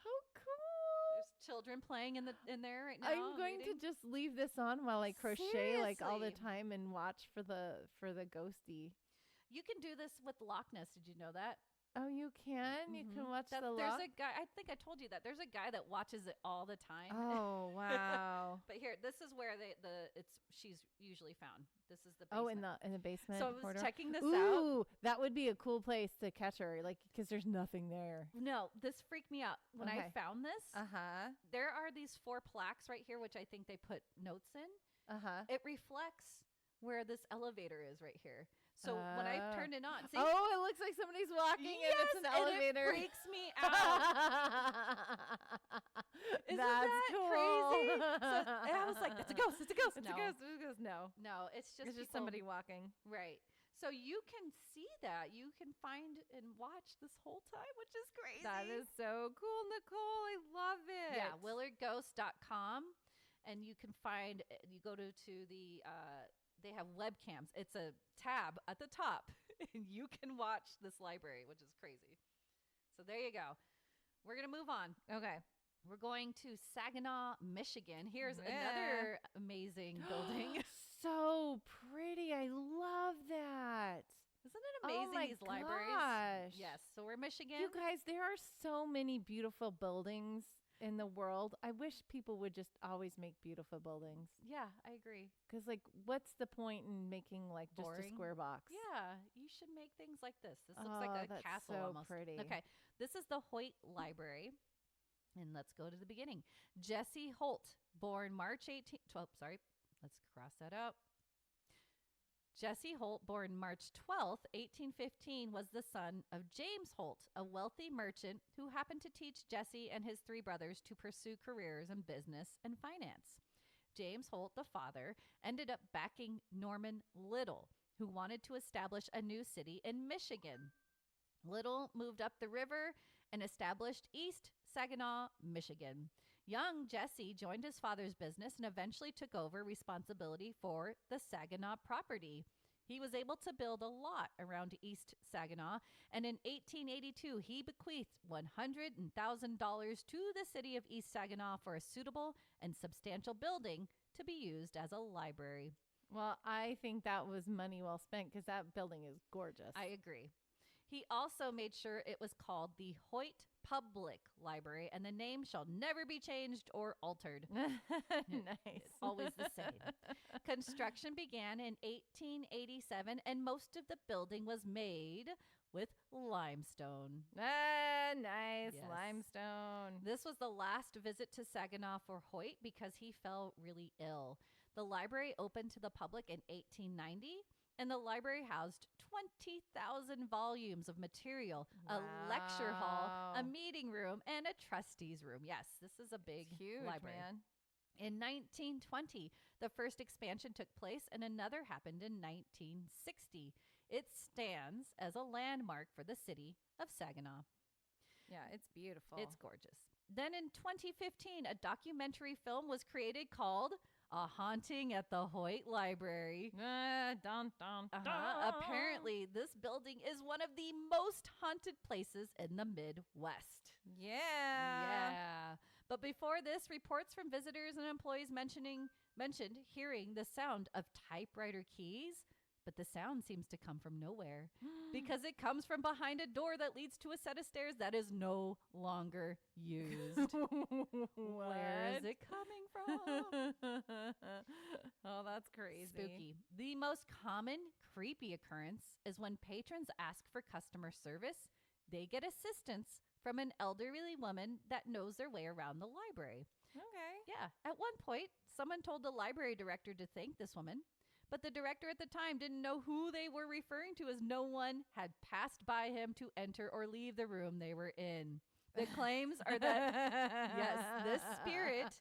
How cool. There's children playing in there right now. I'm going to just leave this on while I crochet like all the Seriously. time and watch for the ghosty. You can do this with Loch Ness. Did you know that? Oh, you can? You can watch the There's lock? a guy. I think I told you that. There's a guy that watches it all the time. Oh, wow. But here, this is where she's usually found. This is the Oh, basement. in the basement. So I was corridor? checking this out. Ooh, that would be a cool place to catch her, like, because there's nothing there. No, this freaked me out when I Okay. found this. There are these 4 plaques right here, which I think they put notes in. It reflects where this elevator is right here. So when I turned it on, see, Oh, it looks like somebody's walking and it's an and elevator. it freaks me out. Isn't That's that cool. crazy? So, and I was like, "That's a ghost! It's a ghost!" It's No, a ghost. It's a ghost. No. no, it's just It's just people- somebody walking. Right. So you can see that. You can find and watch this whole time, which is crazy. That is so cool, Nicole. I love it. Yeah, willardghost.com. And you can find, you go to the, they have webcams. It's a tab at the top, and you can watch this library, which is crazy. So there you go. We're going to move on. Okay. We're going to Saginaw, Michigan. Here's Yeah. another amazing building. So pretty. I love that. Isn't it amazing, oh my these libraries? gosh. Yes. So we're Michigan. You guys, there are so many beautiful buildings in the world. I wish people would just always make beautiful buildings. Yeah, I agree. Because, like, what's the point in making, like, just a Boring. square box? Yeah, you should make things like this. This looks Oh, like a that's castle so almost. pretty. Okay, this is the Hoyt Library. And let's go to the beginning. Jesse Holt, born March 12th, let's cross that out. Jesse Holt, born March 12th, 1815, was the son of James Holt, a wealthy merchant who happened to teach Jesse and his 3 brothers to pursue careers in business and finance. James Holt, the father, ended up backing Norman Little, who wanted to establish a new city in Michigan. Little moved up the river and established East Saginaw, Michigan. Young Jesse joined his father's business and eventually took over responsibility for the Saginaw property. He was able to build a lot around East Saginaw, and in 1882, he bequeathed $100,000 to the city of East Saginaw for a suitable and substantial building to be used as a library. Well, I think that was money well spent because that building is gorgeous. I agree. He also made sure it was called the Hoyt Public Library, and the name shall never be changed or altered. Nice. It's always the same. Construction began in 1887, and most of the building was made with limestone. Nice. Yes. Limestone. This was the last visit to Saginaw for Hoyt because he fell really ill. The library opened to the public in 1890. And the library housed 20,000 volumes of material, a lecture hall, a Wow. meeting room, and a trustee's room. Yes, this is a big Huge, library. man. In 1920, the first expansion took place, and another happened in 1960. It stands as a landmark for the city of Saginaw. Yeah, it's beautiful. It's gorgeous. Then in 2015, a documentary film was created called A Haunting at the Hoyt Library. Dun, dun, dun. Apparently, this building is one of the most haunted places in the Midwest. Yeah. Yeah. But before this, reports from visitors and employees mentioned hearing the sound of typewriter keys, but the sound seems to come from nowhere because it comes from behind a door that leads to a set of stairs that is no longer used. Where is it coming from? Oh, that's crazy. Spooky. The most common creepy occurrence is when patrons ask for customer service. They get assistance from an elderly woman that knows their way around the library. Okay. Yeah. At one point, someone told the library director to thank this woman. But the director at the time didn't know who they were referring to, as no one had passed by him to enter or leave the room they were in. The claims are that, yes, this spirit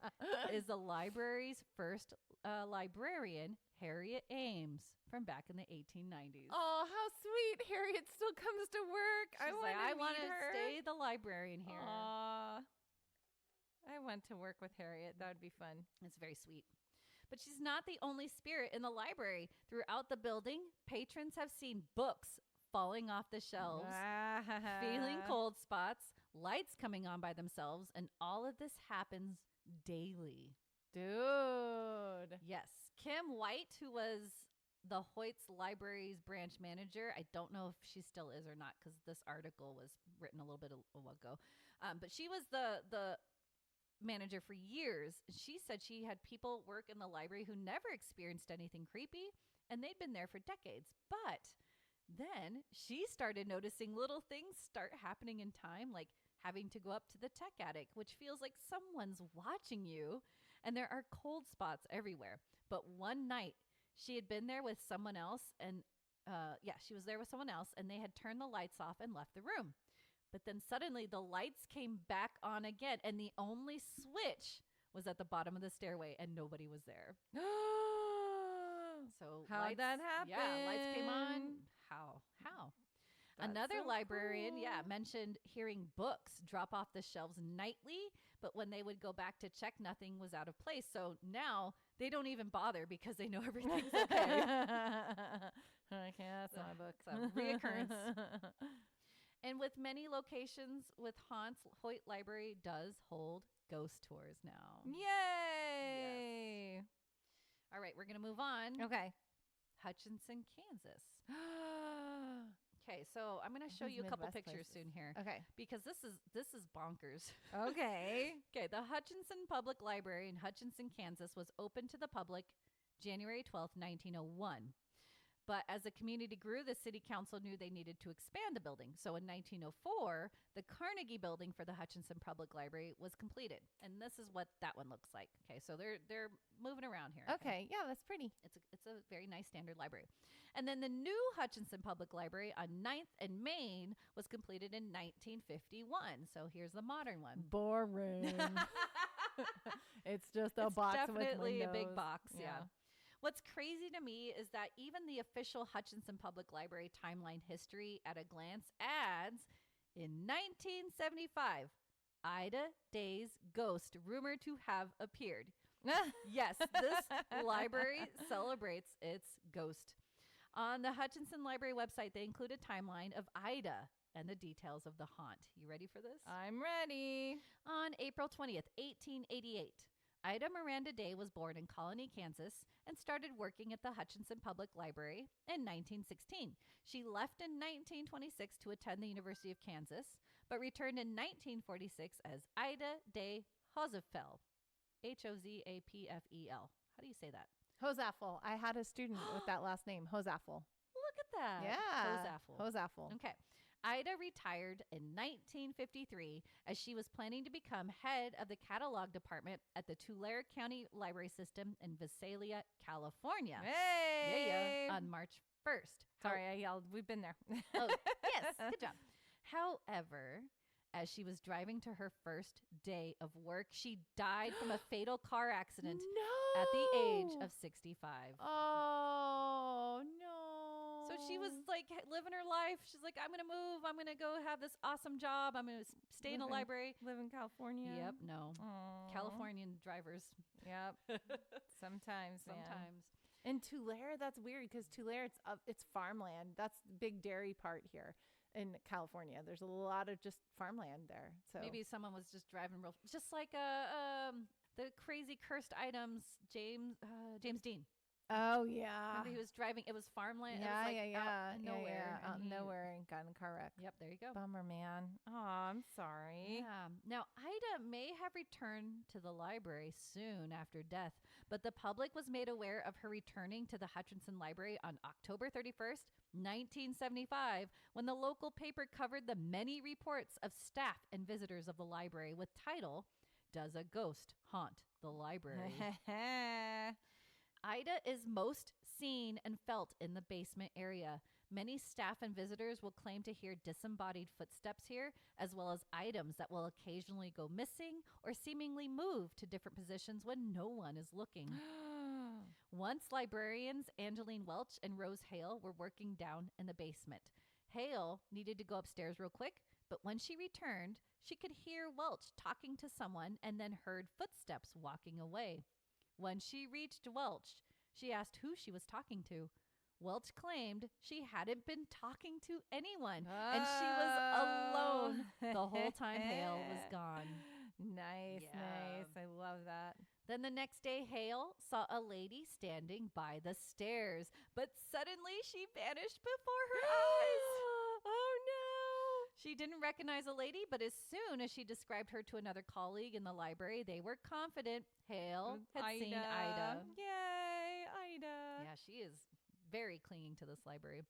is the library's first librarian, Harriet Ames, from back in the 1890s. Oh, how sweet. Harriet still comes to work. She's I want to stay the librarian here. Aw. I want to work with Harriet. That would be fun. It's very sweet. But she's not the only spirit in the library. Throughout the building, patrons have seen books falling off the shelves, feeling cold spots, lights coming on by themselves, and all of this happens daily. Dude. Yes. Kim White, who was the Hoyt's Library's branch manager, I don't know if she still is or not, because this article was written a little bit ago. But she was the manager for years. She said she had people work in the library who never experienced anything creepy, and they'd been there for decades. But then she started noticing little things start happening in time, like having to go up to the tech attic, which feels like someone's watching you, and there are cold spots everywhere. But one night, she had been there with someone else, and she was there with someone else, and they had turned the lights off and left the room. But then suddenly the lights came back on again, and the only switch was at the bottom of the stairway, and nobody was there. So how'd that happen? Yeah, lights came on. How? That's Another so librarian, cool. mentioned hearing books drop off the shelves nightly, but when they would go back to check, nothing was out of place. So now they don't even bother because they know everything's okay. Okay, that's my book. It's a reoccurrence. And with many locations with haunts, Hoyt Library does hold ghost tours now. Yay! Yes. All right, we're going to move on. Okay. Hutchinson, Kansas. Okay, so I'm going to show you a couple pictures soon here. Okay. Because this is bonkers. Okay. Okay, the Hutchinson Public Library in Hutchinson, Kansas was opened to the public January 12th, 1901. But as the community grew, the city council knew they needed to expand the building. So in 1904, the Carnegie building for the Hutchinson Public Library was completed. And this is what that one looks like. Okay, so they're moving around here. Okay, yeah, that's pretty. It's a very nice standard library. And then the new Hutchinson Public Library on 9th and Main was completed in 1951. So here's the modern one. Boring. It's just a box with windows. Definitely a big box, yeah. What's crazy to me is that even the official Hutchinson Public Library timeline history at a glance adds, in 1975, Ida Day's ghost rumored to have appeared. Yes, this library celebrates its ghost. On the Hutchinson Library website, they include a timeline of Ida and the details of the haunt. You ready for this? I'm ready. On April 20th, 1888, Ida Miranda Day was born in Colony, Kansas, and started working at the Hutchinson Public Library in 1916. She left in 1926 to attend the University of Kansas, but returned in 1946 as Ida Day Hozapfel. Hozapfel. How do you say that? Hozaffel. I had a student with that last name, Hozaffel. Look at that. Yeah. Hozaffel. Hozaffel. Okay. Ida retired in 1953 as she was planning to become head of the catalog department at the Tulare County Library System in Visalia, California. Hey! On March 1st. Sorry, I yelled. We've been there. Oh, yes. Good job. However, as she was driving to her first day of work, she died from a fatal car accident at the age of 65. Oh, no. So she was like living her life. She's like, I'm going to move. I'm going to go have this awesome job. I'm going to stay in a library. Live in California. Yep. No. Aww. Californian drivers. Yep. Sometimes. Sometimes. In Tulare, that's weird because Tulare, it's farmland. That's the big dairy part here in California. There's a lot of just farmland there. So maybe someone was just driving real, just like the crazy cursed items, James Dean. Oh, yeah. Remember he was driving. It was farmland. Yeah, it was like out nowhere. Out nowhere and got in a car wreck. Yep, there you go. Bummer, man. Oh, I'm sorry. Yeah. Now, Ida may have returned to the library soon after death, but the public was made aware of her returning to the Hutchinson Library on October 31st, 1975, when the local paper covered the many reports of staff and visitors of the library with title, "Does a Ghost Haunt the Library?" Ida is most seen and felt in the basement area. Many staff and visitors will claim to hear disembodied footsteps here, as well as items that will occasionally go missing or seemingly move to different positions when no one is looking. Once librarians Angeline Welch and Rose Hale were working down in the basement. Hale needed to go upstairs real quick, but when she returned, she could hear Welch talking to someone and then heard footsteps walking away. When she reached Welch, she asked who she was talking to. Welch claimed she hadn't been talking to anyone, and she was alone the whole time Hale was gone. Nice, Yeah. nice. I love that. Then the next day, Hale saw a lady standing by the stairs, but suddenly she vanished before her eyes. Oh, no. She didn't recognize a lady, but as soon as she described her to another colleague in the library, they were confident Hale had seen Ida. Yay, Ida. Yeah, she is very clinging to this library.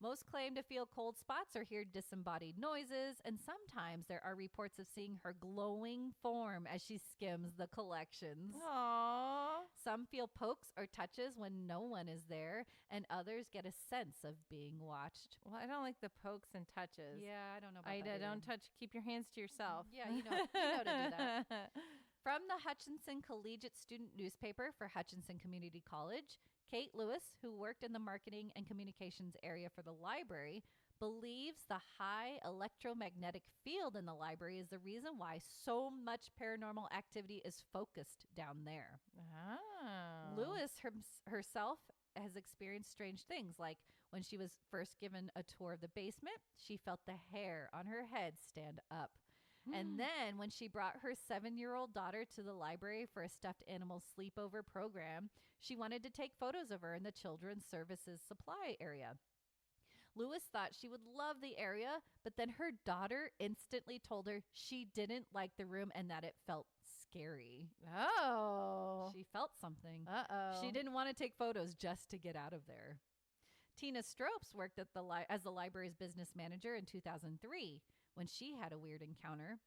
Most claim to feel cold spots or hear disembodied noises, and sometimes there are reports of seeing her glowing form as she skims the collections. Aww. Some feel pokes or touches when no one is there, and others get a sense of being watched. Well, I don't like the pokes and touches. Yeah, I don't know about Ida, that either. don't touch. Keep your hands to yourself. Yeah, you know to do that. From the Hutchinson Collegiate Student Newspaper for Hutchinson Community College, Kate Lewis, who worked in the marketing and communications area for the library, believes the high electromagnetic field in the library is the reason why so much paranormal activity is focused down there. Oh. Lewis herself has experienced strange things, like when she was first given a tour of the basement, she felt the hair on her head stand up. And then when she brought her 7-year-old daughter to the library for a stuffed animal sleepover program, she wanted to take photos of her in the children's services supply area. Lewis thought she would love the area, but then her daughter instantly told her she didn't like the room and that it felt scary. Oh. She felt something. Uh-oh. She didn't want to take photos just to get out of there. Tina Stropes worked at as the library's business manager in 2003 when she had a weird encounter.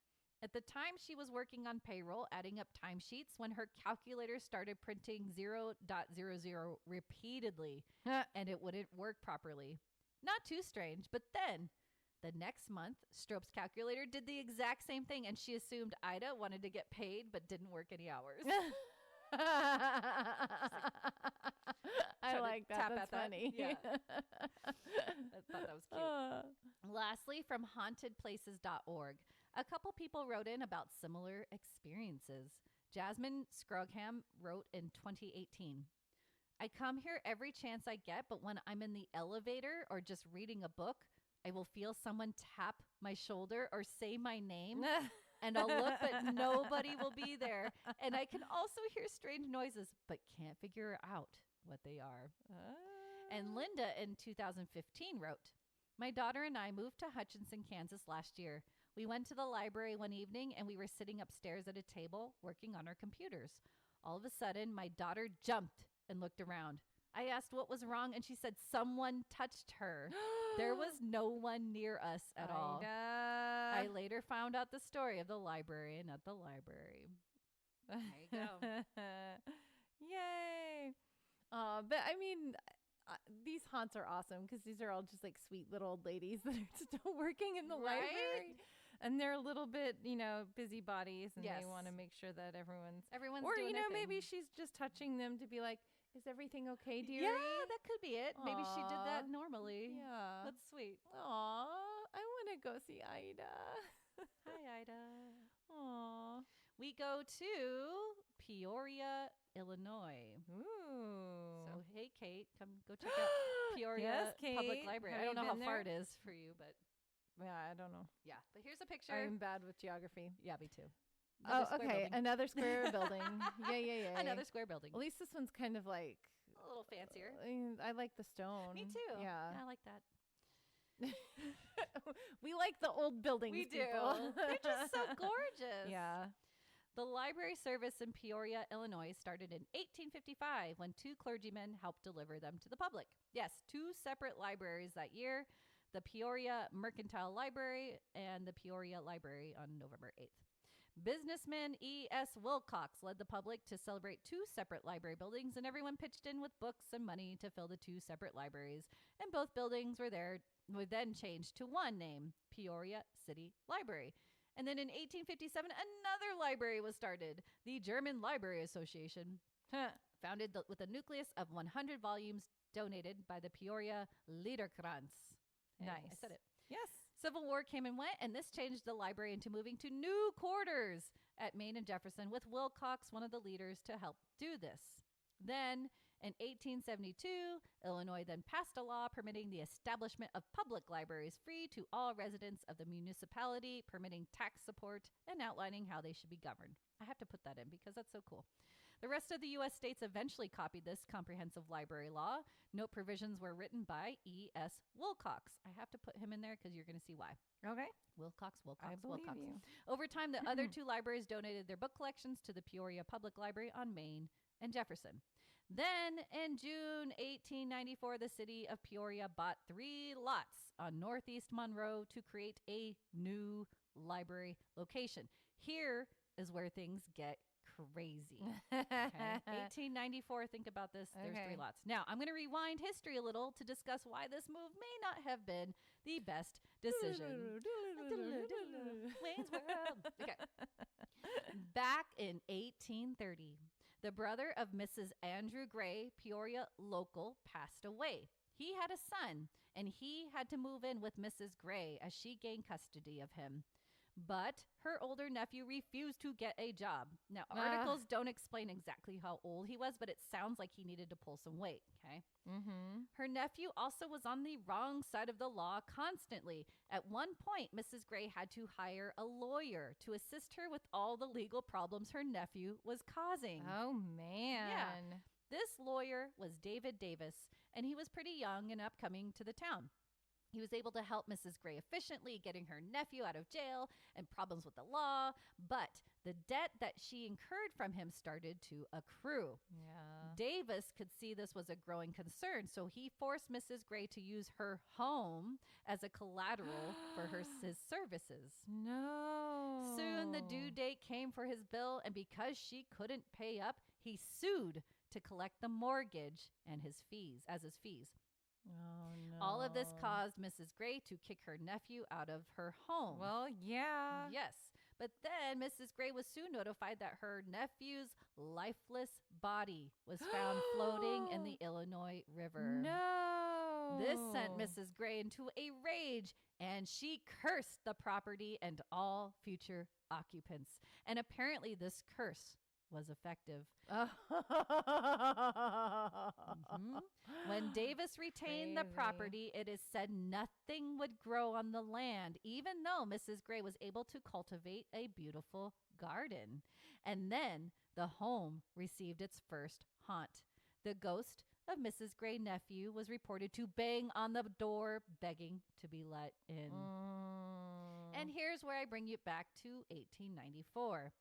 At the time, she was working on payroll, adding up timesheets when her calculator started printing 0.00 repeatedly, and it wouldn't work properly. Not too strange, but then the next month, Strope's calculator did the exact same thing, and she assumed Ida wanted to get paid but didn't work any hours. I like that. That's funny. Yeah. I thought that was cute. Lastly, from hauntedplaces.org, a couple people wrote in about similar experiences. Jasmine Scrogham wrote in 2018, I come here every chance I get, but when I'm in the elevator or just reading a book, I will feel someone tap my shoulder or say my name. And I'll look, but nobody will be there. And I can also hear strange noises, but can't figure out what they are. And Linda in 2015 wrote, my daughter and I moved to Hutchinson, Kansas last year. We went to the library one evening and we were sitting upstairs at a table working on our computers. All of a sudden, my daughter jumped and looked around. I asked what was wrong, and she said someone touched her. There was no one near us at all. I later found out the story of the librarian at the library. There you go. Yay. But I mean, these haunts are awesome because these are all just like sweet little old ladies that are still working in the library. And they're a little bit, busybodies, and they want to make sure that everyone's or, doing their thing. Maybe she's just touching them to be like, is everything okay, dearie? Yeah, that could be it. Maybe she did that Aw. normally. Yeah. That's sweet. Aw, I want to go see Ida. Hi, Ida. Aw. We go to Peoria, Illinois. Ooh. So, hey, Kate, come go check out Peoria Yes, Kate. Public Library. Have I don't you know how been far there? it is for you, but Yeah, I don't know. yeah. But here's a picture. I'm bad with geography. Yeah, me too. Oh, Another square okay. building. Another square building. Yeah. Another square building. At least this one's kind of like A little fancier. I like the stone. Me too. Yeah. I like that. We like the old buildings. We do. People. They're just so gorgeous. Yeah. The library service in Peoria, Illinois started in 1855 when 2 clergymen helped deliver them to the public. Yes, 2 separate libraries that year, the Peoria Mercantile Library and the Peoria Library on November 8th. Businessman E.S. Wilcox led the public to celebrate 2 separate library buildings, and everyone pitched in with books and money to fill the 2 separate libraries. And both buildings were then changed to one name, Peoria City Library. And then in 1857, another library was started, the German Library Association, founded with a nucleus of 100 volumes donated by the Peoria Liederkranz. Hey, Nice. I said it. Yes. Civil War came and went, and this changed the library into moving to new quarters at Main and Jefferson, with Wilcox one of the leaders to help do this. Then, in 1872, Illinois then passed a law permitting the establishment of public libraries free to all residents of the municipality, permitting tax support, and outlining how they should be governed. I have to put that in because that's so cool. The rest of the U.S. states eventually copied this comprehensive library law. Note provisions were written by E.S. Wilcox. I have to put him in there because you're going to see why. Okay. Wilcox. I believe you. Over time, the other 2 libraries donated their book collections to the Peoria Public Library on Main and Jefferson. Then, in June 1894, the city of Peoria bought 3 lots on Northeast Monroe to create a new library location. Here is where things get crazy. Okay. 1894, think about this. There's 3 lots. Now, I'm going to rewind history a little to discuss why this move may not have been the best decision. Wayne's World. Okay. Back in 1830, the brother of Mrs. Andrew Gray, Peoria local, passed away. He had a son, and he had to move in with Mrs. Gray as she gained custody of him. But her older nephew refused to get a job. Now, articles don't explain exactly how old he was, but it sounds like he needed to pull some weight, okay? Mm-hmm. Her nephew also was on the wrong side of the law constantly. At one point, Mrs. Gray had to hire a lawyer to assist her with all the legal problems her nephew was causing. Oh, man. Yeah. This lawyer was David Davis, and he was pretty young and upcoming to the town. He was able to help Mrs. Gray efficiently, getting her nephew out of jail and problems with the law, but the debt that she incurred from him started to accrue. Yeah. Davis could see this was a growing concern, so he forced Mrs. Gray to use her home as a collateral for his services. No. Soon the due date came for his bill, and because she couldn't pay up, he sued to collect the mortgage and his fees. Oh, no. All of this caused Mrs. Gray to kick her nephew out of her home. Well, yeah. Yes. But then Mrs. Gray was soon notified that her nephew's lifeless body was found floating in the Illinois River. No. This sent Mrs. Gray into a rage, and she cursed the property and all future occupants. And apparently this curse was effective. When Davis retained the property, it is said nothing would grow on the land, even though Mrs. Gray was able to cultivate a beautiful garden. And then the home received its first haunt. The ghost of Mrs. Gray nephew was reported to bang on the door, begging to be let in. And here's where I bring you back to 1894.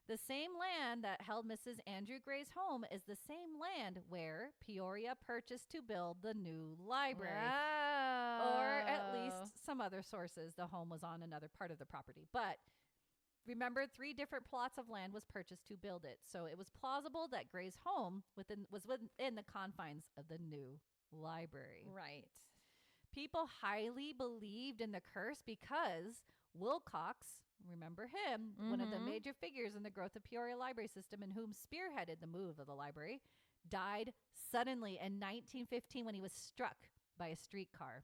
The same land that held Mrs. Andrew Gray's home is the same land where Peoria purchased to build the new library. Or at least some other sources. The home was on another part of the property. But remember, 3 different plots of land was purchased to build it. So it was plausible that Gray's home was within the confines of the new library. Right. People highly believed in the curse because Wilcox, remember him, one of the major figures in the growth of Peoria library system and whom spearheaded the move of the library, died suddenly in 1915 when he was struck by a streetcar.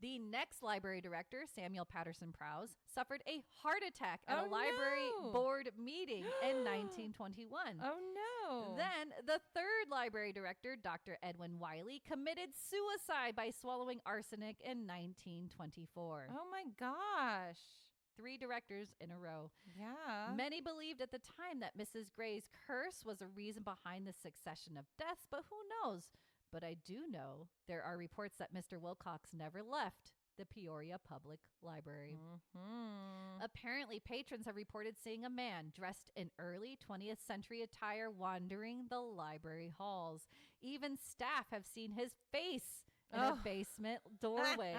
The next library director, Samuel Patterson Prowse, suffered a heart attack at a library board meeting in 1921. Oh, no. Then the third library director, Dr. Edwin Wiley, committed suicide by swallowing arsenic in 1924. Oh, my gosh. 3 directors in a row. Yeah. Many believed at the time that Mrs. Gray's curse was a reason behind the succession of deaths, but who knows? But I do know there are reports that Mr. Wilcox never left the Peoria Public Library. Apparently, patrons have reported seeing a man dressed in early 20th century attire wandering the library halls. Even staff have seen his face in a basement doorway.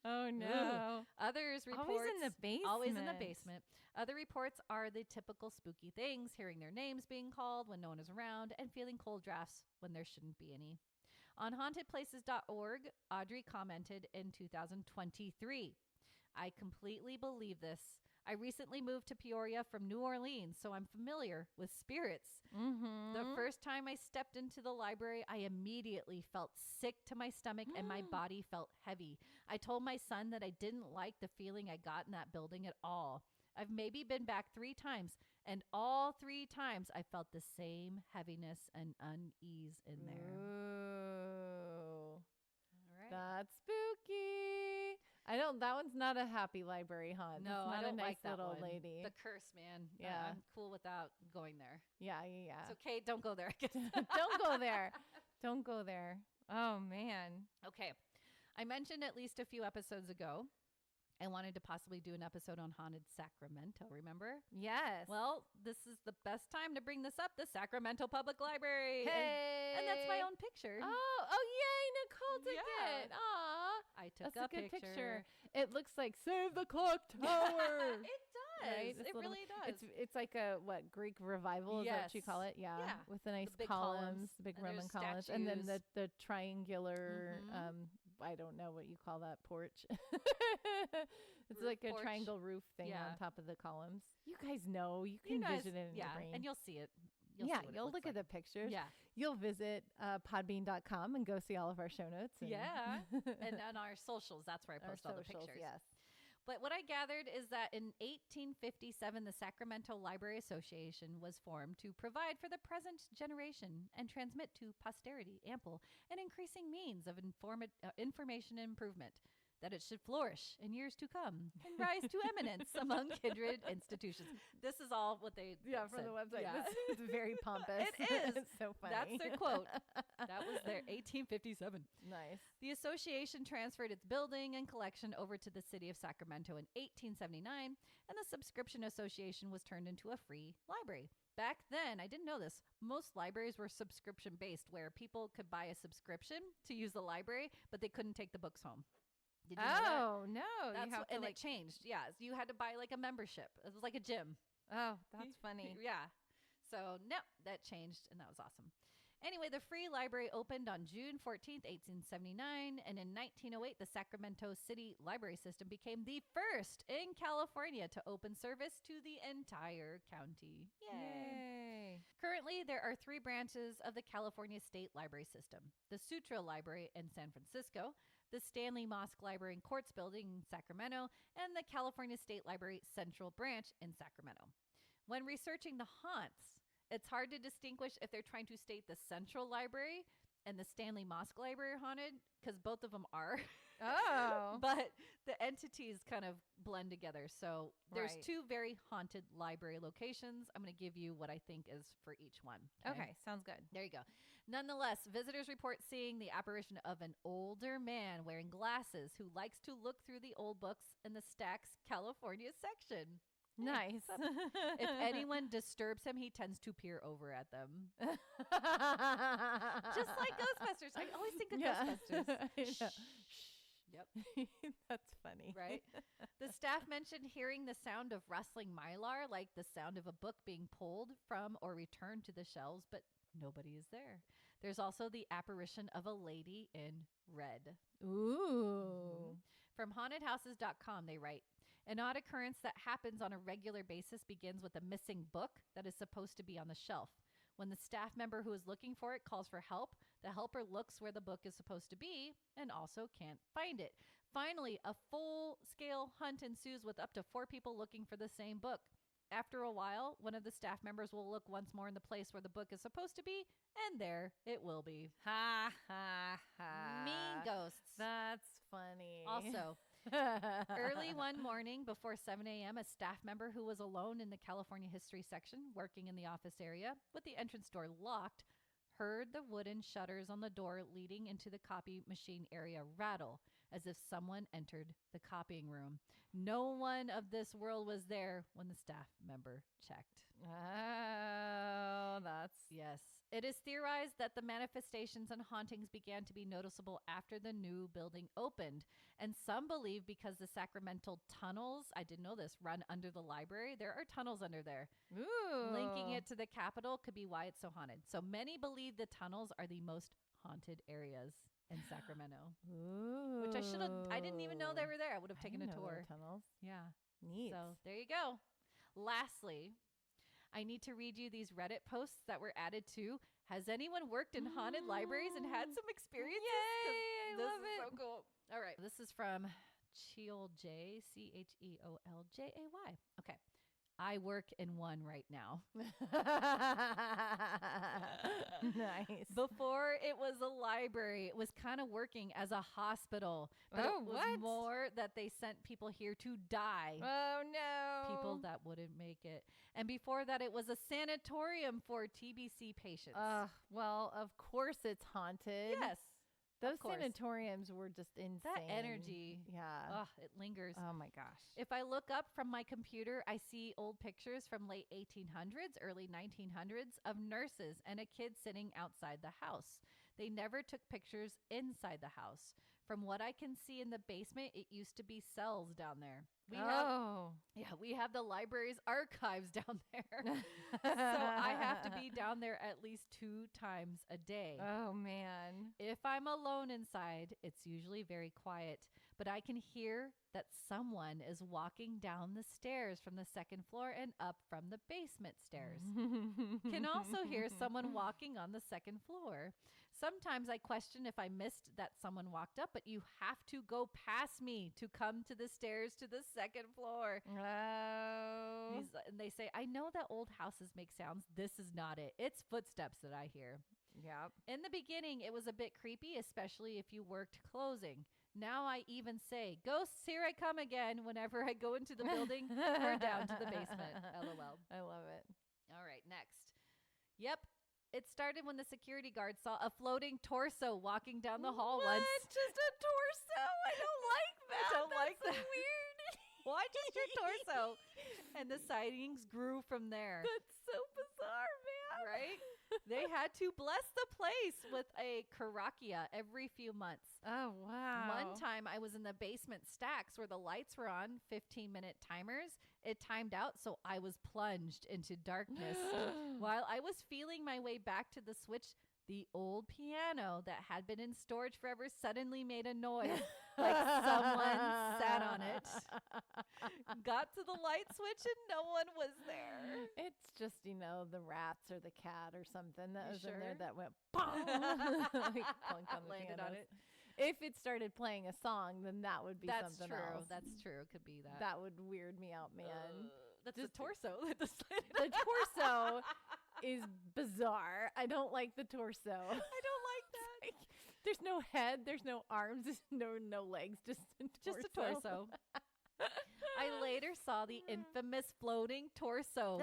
Oh, no. Others reports. Always in the basement. Always in the basement. Other reports are the typical spooky things, hearing their names being called when no one is around, and feeling cold drafts when there shouldn't be any. On hauntedplaces.org, Audrey commented in 2023, I completely believe this. I recently moved to Peoria from New Orleans, so I'm familiar with spirits. Mm-hmm. The first time I stepped into the library, I immediately felt sick to my stomach and my body felt heavy. I told my son that I didn't like the feeling I got in that building at all. I've maybe been back 3 times, and all 3 times I felt the same heaviness and unease in there. Ooh. All right. That's spooky. I don't. That one's not a happy library haunt. No, it's not I don't a nice like that little one. lady. The curse, man. Yeah. I'm cool without going there. Yeah. So, Kate, don't go there. Don't go there. Don't go there. Oh man. Okay. I mentioned at least a few episodes ago, I wanted to possibly do an episode on Haunted Sacramento, remember? Yes. Well, this is the best time to bring this up, the Sacramento Public Library. Hey. And that's my own picture. Oh yay, Nicole took Yeah. it. Aw. I took That's a good picture. It looks like Save the Clock Tower. It does. Right? It really does. It's like a Greek revival, is that what you call it? Yeah. Yeah. With the nice big columns, columns, the big and Roman there's columns. And then statues. the triangular Mhm. I don't know what you call that porch. It's Roof like a porch. triangle roof thing Yeah. on top of the columns. You guys know. You You can guys- vision it in your brain. and you'll see it. You'll look at the pictures. Yeah. You'll visit podbean.com and go see all of our show notes. And Yeah. And on our socials, that's where I our post all the socials, pictures. yes. But what I gathered is that in 1857, the Sacramento Library Association was formed to provide for the present generation and transmit to posterity ample and increasing means of information improvement, that it should flourish in years to come and rise to eminence among kindred institutions. This is all what they From said. the website. Yeah. It's very pompous. It is. It's so funny. That's their quote. That was their 1857. Nice. The association transferred its building and collection over to the city of Sacramento in 1879, and the subscription association was turned into a free library. Back then, I didn't know this, most libraries were subscription based, where people could buy a subscription to use the library, but they couldn't take the books home. Did you know that? Oh, no. That's you have and to it changed. Yeah, you had to buy like a membership. It was like a gym. Oh, that's funny. Yeah. So, no, that changed, and that was awesome. Anyway, the free library opened on June 14th, 1879, and in 1908, the Sacramento City Library System became the first in California to open service to the entire county. Yay! Currently, there are 3 branches of the California State Library System: the Sutra Library in San Francisco, the Stanley Mosque Library and Courts Building in Sacramento, and the California State Library Central Branch in Sacramento. When researching the haunts, it's hard to distinguish if they're trying to state the Central Library and the Stanley Mosque Library are haunted, because both of them are. Oh. But the entities kind of blend together. So there's Right. 2 very haunted library locations. I'm going to give you what I think is for each one. Okay, sounds good. There you go. Nonetheless, visitors report seeing the apparition of an older man wearing glasses who likes to look through the old books in the Stacks California section. Nice. If anyone disturbs him, he tends to peer over at them. Just like Ghostbusters. I always think of Ghostbusters. Yeah. Yep. That's funny. Right? The staff mentioned hearing the sound of rustling mylar, like the sound of a book being pulled from or returned to the shelves, but nobody is there. There's also the apparition of a lady in red. Ooh. From hauntedhouses.com, they write, an odd occurrence that happens on a regular basis begins with a missing book that is supposed to be on the shelf. When the staff member who is looking for it calls for help, the helper looks where the book is supposed to be and also can't find it. Finally, a full-scale hunt ensues with up to 4 people looking for the same book. After a while, one of the staff members will look once more in the place where the book is supposed to be, and there it will be. Ha ha ha. Mean ghosts. That's funny. Also, early one morning before 7 a.m., a staff member who was alone in the California history section, working in the office area with the entrance door locked, heard the wooden shutters on the door leading into the copy machine area rattle. as if someone entered the copying room. No one of this world was there when the staff member checked. Oh, that's... Yes. It is theorized that the manifestations and hauntings began to be noticeable after the new building opened. And some believe because the sacramental tunnels, I didn't know this, run under the library. There are tunnels under there. Ooh. Linking it to the Capitol could be why it's so haunted. So many believe the tunnels are the most haunted areas in Sacramento. Ooh. Which I didn't even know they were there. I would have taken a didn't know there tour. were tunnels. Yeah. Neat. So there you go. Lastly, I need to read you these Reddit posts that were added to. Has anyone worked in haunted libraries and had some experiences? Yay! I love it. So cool. All right. This is from Cheol J, Cheoljay. Okay. I work in one right now. Nice. Before it was a library, it was kind of working as a hospital. But Oh, it was what? more that they sent people here to die. Oh, no. People that wouldn't make it. And before that, it was a sanatorium for TBC patients. Well, of course it's haunted. Yes. Those course. sanatoriums were just insane. That energy. Yeah. It lingers. Oh, my gosh. If I look up from my computer, I see old pictures from late 1800s, early 1900s of nurses and a kid sitting outside the house. They never took pictures inside the house. From what I can see in the basement, it used to be cells down there. We have the library's archives down there. So I have to be down there at least 2 times a day. Oh, man. If I'm alone inside, it's usually very quiet, but I can hear that someone is walking down the stairs from the second floor and up from the basement stairs. Can also hear someone walking on the second floor. Sometimes I question if I missed that someone walked up, but you have to go past me to come to the stairs to the second floor. Oh. And they say, I know that old houses make sounds. This is not it. It's footsteps that I hear. Yep. In the beginning, it was a bit creepy, especially if you worked closing. Now I even say, ghosts, here I come again, whenever I go into the building or down to the basement. LOL. I love it. All right, next. Yep. It started when the security guard saw a floating torso walking down the hall once. Just a torso? I don't like that. I don't like That's so that. weird. Why just your torso? And the sightings grew from there. That's so bizarre, man. Right? They had to bless the place with a karakia every few months. Oh, wow. One time I was in the basement stacks where the lights were on, 15-minute timers. It timed out, so I was plunged into darkness. While I was feeling my way back to the switch, the old piano that had been in storage forever suddenly made a noise, like someone sat on it. Got to the light switch and no one was there. It's just, the rats or the cat or something that You was in there sure? that went boom, like plunked on the Landed on pianos. it. If it started playing a song, then that would be That's something true. else. That's true. It could be that. That would weird me out, man. That's Just the torso. The torso is bizarre. I don't like the torso. I don't like that. Like, there's no head, there's no arms, there's no legs, just Just a torso. I later saw the infamous floating torso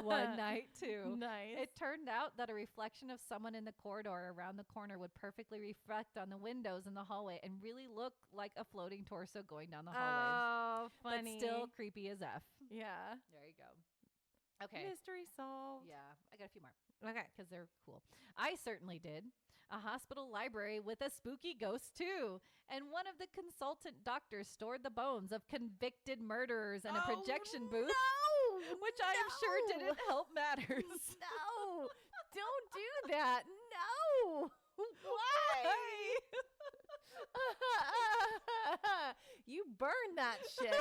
one night too. Nice. It turned out that a reflection of someone in the corridor around the corner would perfectly reflect on the windows in the hallway and really look like a floating torso going down the hallway. Oh, funny. But still creepy as F. Yeah. There you go. Okay. Mystery solved. Yeah, I got a few more. Okay. Because they're cool. I certainly did. A hospital library with a spooky ghost, too. And one of the consultant doctors stored the bones of convicted murderers in a projection booth, which I am sure didn't help matters. No. Don't do that. No. Why? You burned that shit.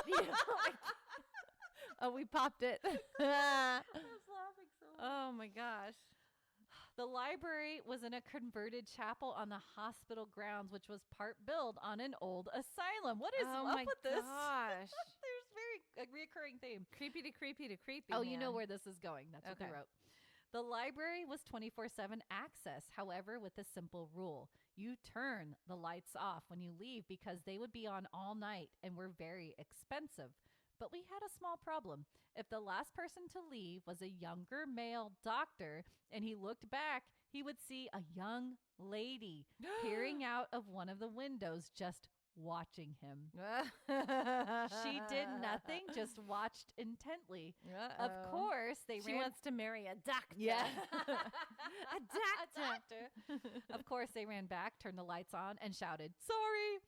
Oh, we popped it. I was laughing so much. Oh, my gosh. The library was in a converted chapel on the hospital grounds, which was part built on an old asylum. What is up with this? Gosh. There's a reoccurring theme. Creepy to creepy to creepy. Oh, you know man. where this is going. That's what they Okay. wrote. The library was 24/7 access, however, with a simple rule. You turn the lights off when you leave because they would be on all night and were very expensive. But we had a small problem. If the last person to leave was a younger male doctor and he looked back, he would see a young lady peering out of one of the windows just watching him. She did nothing, just watched intently. Of course, She wants to marry a doctor. Yeah. A doctor. Of course, they ran back, turned the lights on, and shouted, "Sorry."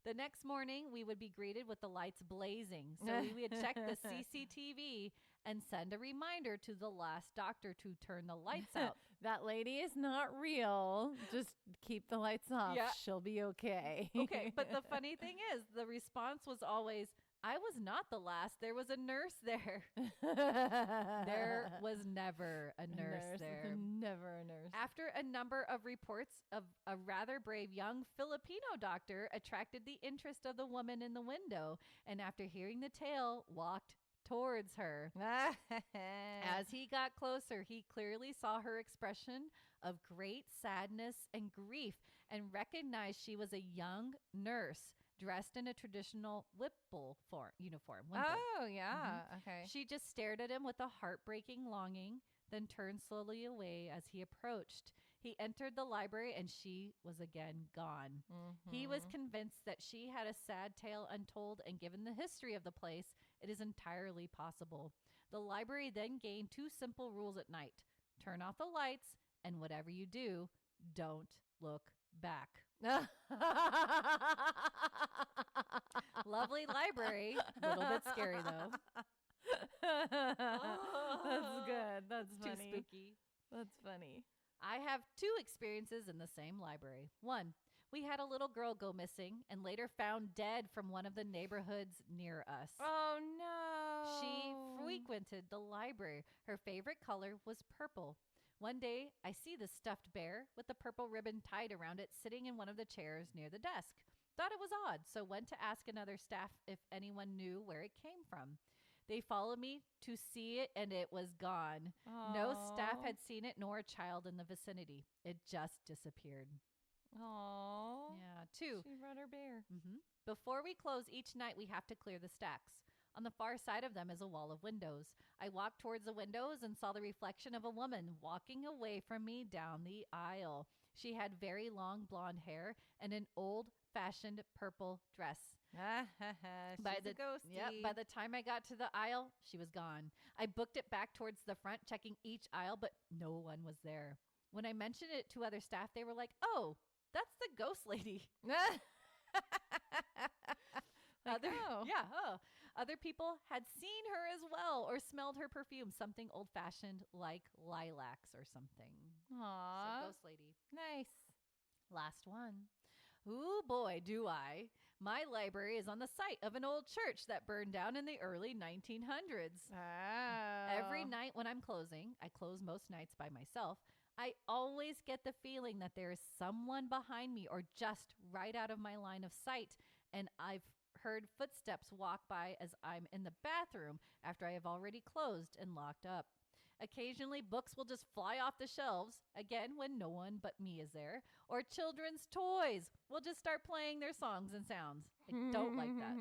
The next morning, we would be greeted with the lights blazing. So we would check the CCTV and send a reminder to the last doctor to turn the lights out. That lady is not real. Just keep the lights off. Yeah. She'll be okay. Okay, but the funny thing is, the response was always, "I was not the last. There was a nurse there." There was never a nurse there. Never a nurse. After a number of reports of a rather brave young Filipino doctor attracted the interest of the woman in the window, and after hearing the tale, walked towards her. As he got closer, he clearly saw her expression of great sadness and grief and recognized she was a young nurse dressed in a traditional Whipple uniform. Oh, yeah. Okay. She just stared at him with a heartbreaking longing, then turned slowly away as he approached. He entered the library and she was again gone. He was convinced that she had a sad tale untold, and given the history of the place, it is entirely possible. The library then gained 2 simple rules at night: turn off the lights, and whatever you do, don't look back. Lovely library. A little bit scary, though. That's good. That's Too funny. spooky. That's funny. I have 2 experiences in the same library. One, we had a little girl go missing and later found dead from one of the neighborhoods near us. Oh, no. She frequented the library. Her favorite color was purple. One day, I see the stuffed bear with the purple ribbon tied around it sitting in one of the chairs near the desk. Thought it was odd, so went to ask another staff if anyone knew where it came from. They followed me to see it, and it was gone. No staff had seen it, nor a child in the vicinity. It just disappeared. Oh. Yeah. 2. She brought her bear. Before we close each night, we have to clear the stacks. On the far side of them is a wall of windows. I walked towards the windows and saw the reflection of a woman walking away from me down the aisle. She had very long blonde hair and an old-fashioned purple dress. She's a ghostie. Yep, by the time I got to the aisle, she was gone. I booked it back towards the front, checking each aisle, but no one was there. When I mentioned it to other staff, they were like, "Oh, that's the ghost lady." Other people had seen her as well or smelled her perfume, something old-fashioned like lilacs or something. Aww. So, ghost lady. Nice. Last one. Ooh, boy, do I. My library is on the site of an old church that burned down in the early 1900s. Every night when I'm closing, I close most nights by myself, I always get the feeling that there is someone behind me or just right out of my line of sight, and I've heard footsteps walk by as I'm in the bathroom after I have already closed and locked up. Occasionally, books will just fly off the shelves, again, when no one but me is there, or children's toys will just start playing their songs and sounds. I don't like that.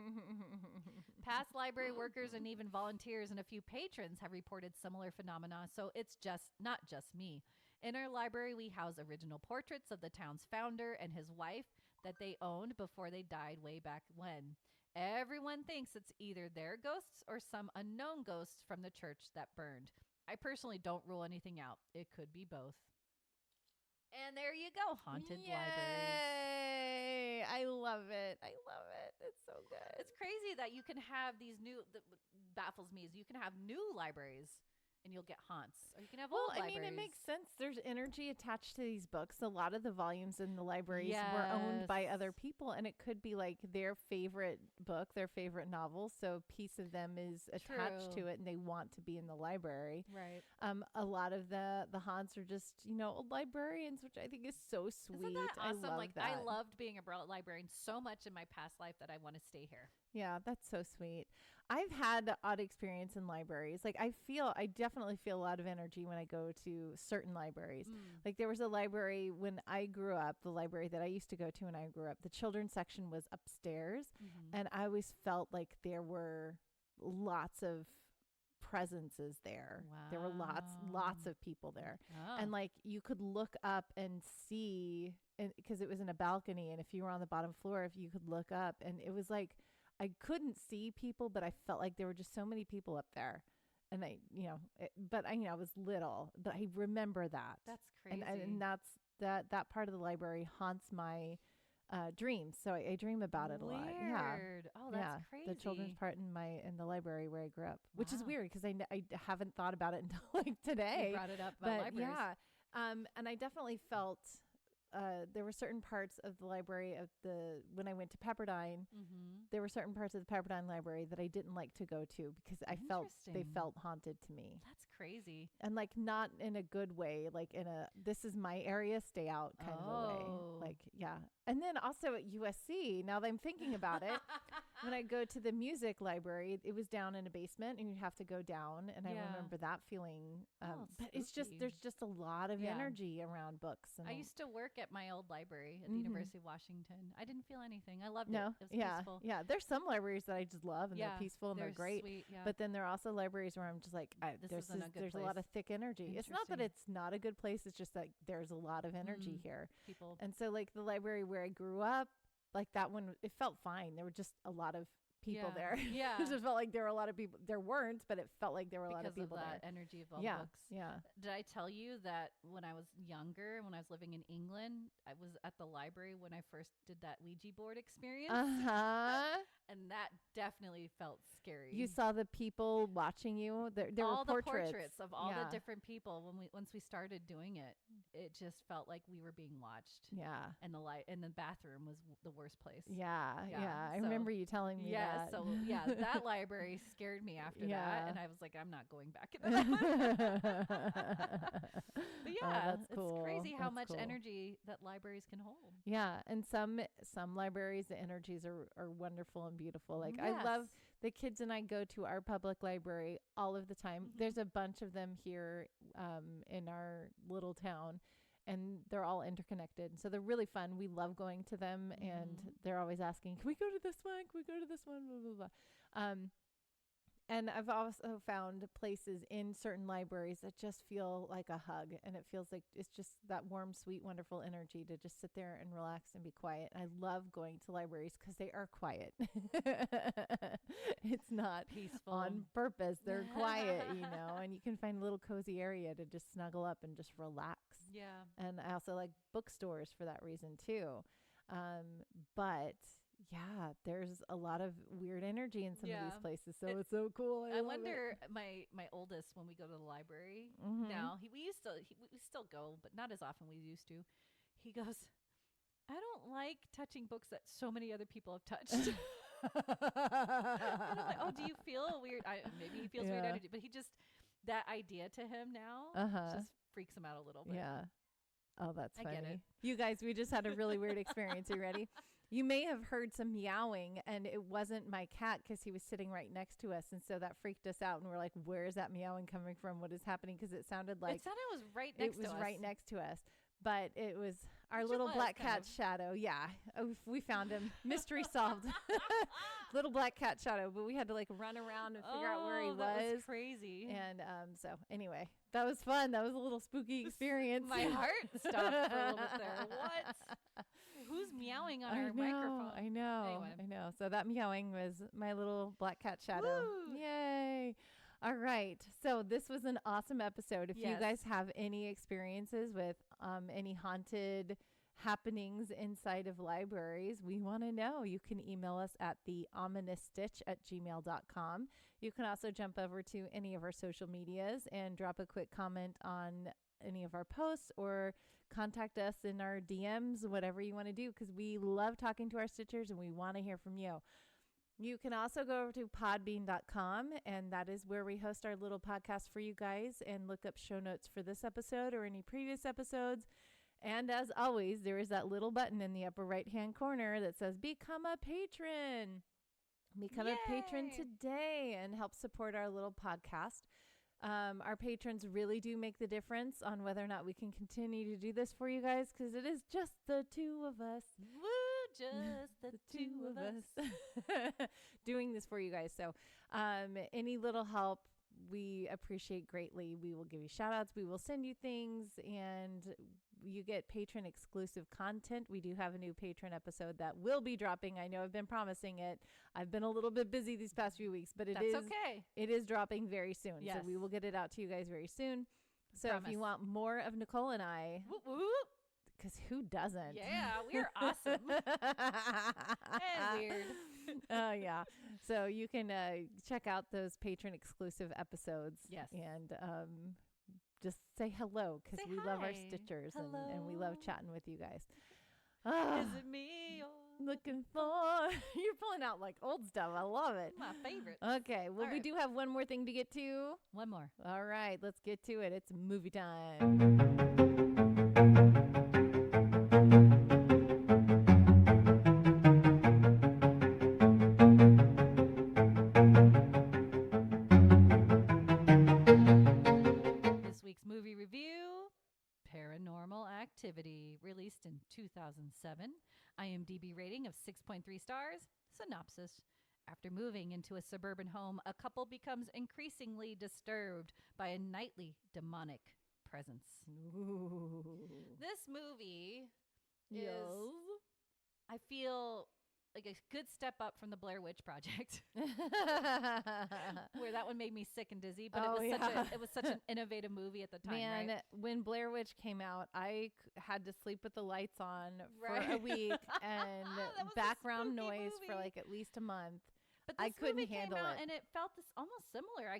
Past library workers and even volunteers and a few patrons have reported similar phenomena, so it's just not just me. In our library, we house original portraits of the town's founder and his wife that they owned before they died way back when. Everyone thinks it's either their ghosts or some unknown ghosts from the church that burned. I personally don't rule anything out. It could be both. And there you go, haunted libraries. Yay! I love it. I love it. It's so good. It's crazy that you can have these new, that baffles me is you can have new libraries and you'll get haunts. Or you can have old libraries. I mean, it makes sense. There's energy attached to these books. A lot of the volumes in the libraries were owned by other people, and it could be like their favorite book, their favorite novel. So a piece of them is attached to it, and they want to be in the library. Right. A lot of the haunts are just, old librarians, which I think is so sweet. Isn't that awesome? I love that. I loved being a librarian so much in my past life that I want to stay here. Yeah, that's so sweet. I've had odd experience in libraries. Like I definitely feel a lot of energy when I go to certain libraries. Like there was a library when I grew up, the library that I used to go to when I grew up, the children's section was upstairs. And I always felt like there were lots of presences there. There were lots of people there. Oh. And like you could look up and see, because it was in a balcony, and if you were on the bottom floor, if you could look up, and it was like I couldn't see people, but I felt like there were just so many people up there. And I, but I, I was little, but I remember that. That's crazy. And that's that part of the library haunts my dreams. So I dream about it a lot. Yeah. Oh, that's crazy. The children's part in the library where I grew up, which is weird because I haven't thought about it until like today. You brought it up about libraries. Yeah. And I definitely felt there were certain parts of the library when I went to Pepperdine, there were certain parts of the Pepperdine library that I didn't like to go to because I felt they felt haunted to me. That's crazy. And like not in a good way, like in a this is my area, stay out kind of a way. Like, yeah. And then also at USC, now that I'm thinking about it, when I go to the music library, it was down in a basement and you'd have to go down. And I remember that feeling. But it's just, there's just a lot of energy around books. And I used to work at my old library at the University of Washington. I didn't feel anything. I loved it. It was peaceful. Yeah. There's some libraries that I just love and they're peaceful and they're great. Sweet, But then there are also libraries where I'm just like, there's a lot of thick energy. It's not that it's not a good place. It's just that there's a lot of energy here. People. And so like the library where I grew up, like that one, it felt fine. There were just a lot of people there. Yeah. It just felt like there were a lot of people. There weren't, but it felt like there were a lot of people because of that there. energy of all books. Yeah. Did I tell you that when I was younger, when I was living in England, I was at the library when I first did that Ouija board experience? And that definitely felt scary. You saw the people watching you. There all were the portraits of all the different people. Once we started doing it, it just felt like we were being watched. Yeah. And the bathroom was the worst place. Yeah. I remember you telling me that. So that library scared me after that, and I was like, I'm not going back in that. But that's cool. It's crazy how much energy that libraries can hold. Yeah, and some libraries, the energies are wonderful and beautiful. Like I love the kids and I go to our public library all of the time. There's a bunch of them here in our little town. And they're all interconnected. So they're really fun. We love going to them. And they're always asking, can we go to this one? Can we go to this one? Blah, blah, blah. And I've also found places in certain libraries that just feel like a hug. And it feels like it's just that warm, sweet, wonderful energy to just sit there and relax and be quiet. And I love going to libraries because they are quiet. It's not peaceful on purpose. They're quiet, and you can find a little cozy area to just snuggle up and just relax. Yeah. And I also like bookstores for that reason too. But yeah, there's a lot of weird energy in some of these places. So it's so cool. I wonder, my oldest, when we go to the library now, we still go, but not as often we used to. He goes, I don't like touching books that so many other people have touched. And I'm like, oh, do you feel weird? Maybe he feels weird energy, but that idea to him now just freaks him out a little bit. Yeah. Oh, that's funny. I get it. You guys, we just had a really weird experience. Are you ready? You may have heard some meowing, and it wasn't my cat because he was sitting right next to us. And so that freaked us out. And we're like, where is that meowing coming from? What is happening? Because it sounded like it was right next to us. It was right next to us. But it was our little black cat shadow. Yeah. We found him. Mystery solved. Little black cat shadow. But we had to like run around and figure out where he was. That was crazy. And so anyway, that was fun. That was a little spooky experience. My heart stopped for a little bit there. What? Who's meowing on our microphone? I know. Anyway. I know. So that meowing was my little black cat shadow. Woo! Yay. All right. So this was an awesome episode. If you guys have any experiences with any haunted happenings inside of libraries, we want to know. You can email us at theominousstitch@gmail.com. You can also jump over to any of our social medias and drop a quick comment on any of our posts or contact us in our DMs, whatever you want to do, because we love talking to our stitchers and we want to hear from you. You can also go over to podbean.com, and that is where we host our little podcast for you guys, and look up show notes for this episode or any previous episodes. And as always, there is that little button in the upper right-hand corner that says Become a Patron. Become a patron today and help support our little podcast. Our patrons really do make the difference on whether or not we can continue to do this for you guys, because it is just the two of us. Woo, just the two of us doing this for you guys. So any little help we appreciate greatly. We will give you shout outs. We will send you things, and you get patron exclusive content. We do have a new patron episode that will be dropping. I know I've been promising it. I've been a little bit busy these past few weeks, but That's okay. it is dropping very soon. Yes. So we will get it out to you guys very soon. So Promise. if you want more of Nicole and I, Whoop, whoop. because who doesn't? Yeah, we're awesome. And weird. Yeah. So you can check out those patron exclusive episodes. Yes. And just say hello, because Say we love our hi. Stitchers, and we Hello. love chatting with you guys. Is it me? Or Looking for you're pulling out like old stuff. I love it. my favorite. Okay. Well, All we right. do have one more thing to get to. One more. All right, let's get to it. It's movie time. This week's movie review, Paranormal Activity, released in 2007. IMDb rating of 6.3 stars. Synopsis. After moving into a suburban home, a couple becomes increasingly disturbed by a nightly demonic presence. Ooh. This movie Yes. is, I feel, like a good step up from the Blair Witch Project, where that one made me sick and dizzy. But Oh, yeah. it was such an innovative movie at the time, Man, right? when Blair Witch came out, I had to sleep with the lights on for a Right. week and That was a background spooky noise for movie. like at least a month. But I this couldn't movie handle came out it. and it felt this almost similar.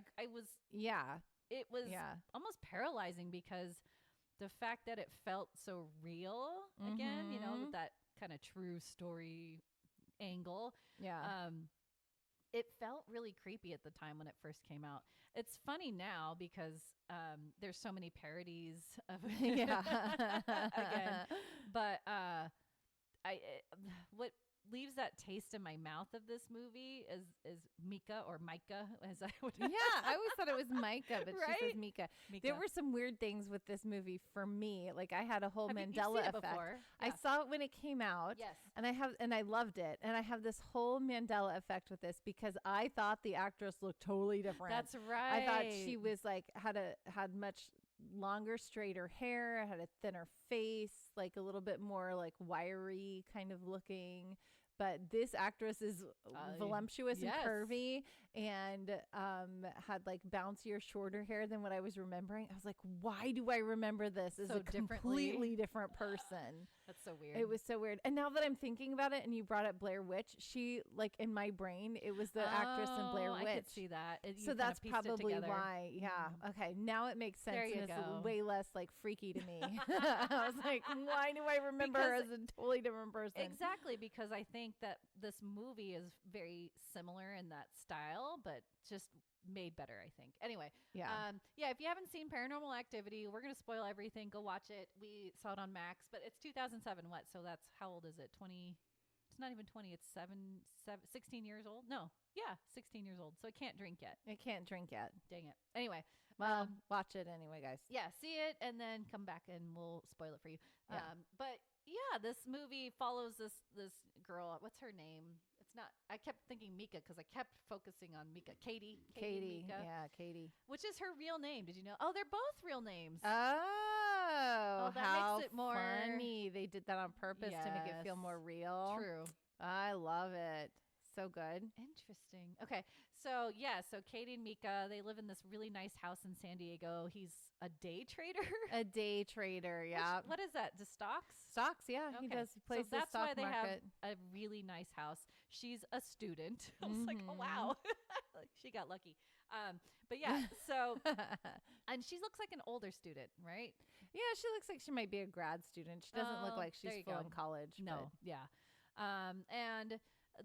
Yeah. It was Yeah. almost paralyzing because the fact that it felt so real again, Mhm. with that kind of true story angle. Yeah. It felt really creepy at the time when it first came out. It's funny now because there's so many parodies of Yeah. again. But what leaves that taste in my mouth of this movie is Mika, or Micah, as I would. Yeah, I always thought it was Micah, but she says Right? Mika. Mika. There were some weird things with this movie for me. Like I had a whole Have you've Mandela seen it effect. before? I Yeah. saw it when it came out. Yes. And I loved it. And I have this whole Mandela effect with this because I thought the actress looked totally different. That's right. I thought she was like had much longer, straighter hair, had a thinner face, like a little bit more like wiry kind of looking. But this actress is voluptuous yes. and curvy, and had like bouncier, shorter hair than what I was remembering. I was like, why do I remember this as So a differently. completely different person? That's so weird. It was so weird. And now that I'm thinking about it, and you brought up Blair Witch, she, like in my brain, it was the actress in Blair Witch. I could see that. You So kinda that's pieced it probably together. why. Yeah. Mhm. Okay. Now it makes sense. There you and it's go. way less like freaky to me. I was like, why do I remember her as Because- a totally different person? Exactly, because I think that this movie is very similar in that style, but just made better, I think. Anyway, Yeah. if you haven't seen Paranormal Activity, we're going to spoil everything. Go watch it. We saw it on Max, but it's 2007. What? So that's, how old is it? 20? It's not even 20. It's 16 years old. No. Yeah, 16 years old. So it can't drink yet. I can't drink yet. Dang it. Anyway, Well, watch it anyway, guys. yeah, see it and then come back and we'll spoil it for you. Yeah. But yeah, this movie follows this girl. What's her name? It's not. I kept thinking Mika because I kept focusing on Mika. Katie. Katie. Mika, Yeah, Katie. which is her real name. Did you know? Oh, they're both real names. Oh, that how makes it more funny. They did that on purpose to make it feel Yes. more real. True. I love it. So good. Interesting. Okay. So Katie and Mika, they live in this really nice house in San Diego. He's a day trader. A day trader, yeah. What is that? Just stocks? Stocks, yeah. He Okay. does. He plays so that's the stock why they market. have a really nice house. She's a student. I was like, oh wow, like she got lucky. But yeah, so and she looks like an older student, right? Yeah, she looks like she might be a grad student. She doesn't look Oh, like there she's you full go. in college. No, yeah. And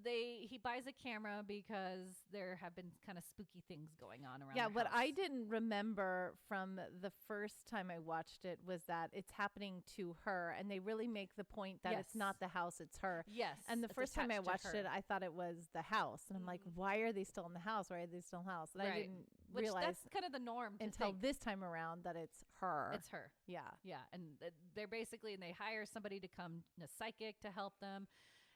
he buys a camera because there have been kind of spooky things going on around. Yeah, their what house. I didn't remember from the first time I watched it was that it's happening to her, and they really make the point that it's Yes. not the house, it's her. Yes, And the it's first time I attached to watched her. it, I thought it was the house, and I'm like, why are they still in the house? Why are they still in the house? And I Right. didn't Which realize that's kind of the norm to until think. this time around that it's her. It's her. Yeah. Yeah, and they're basically, and they hire somebody to come, a psychic, to help them.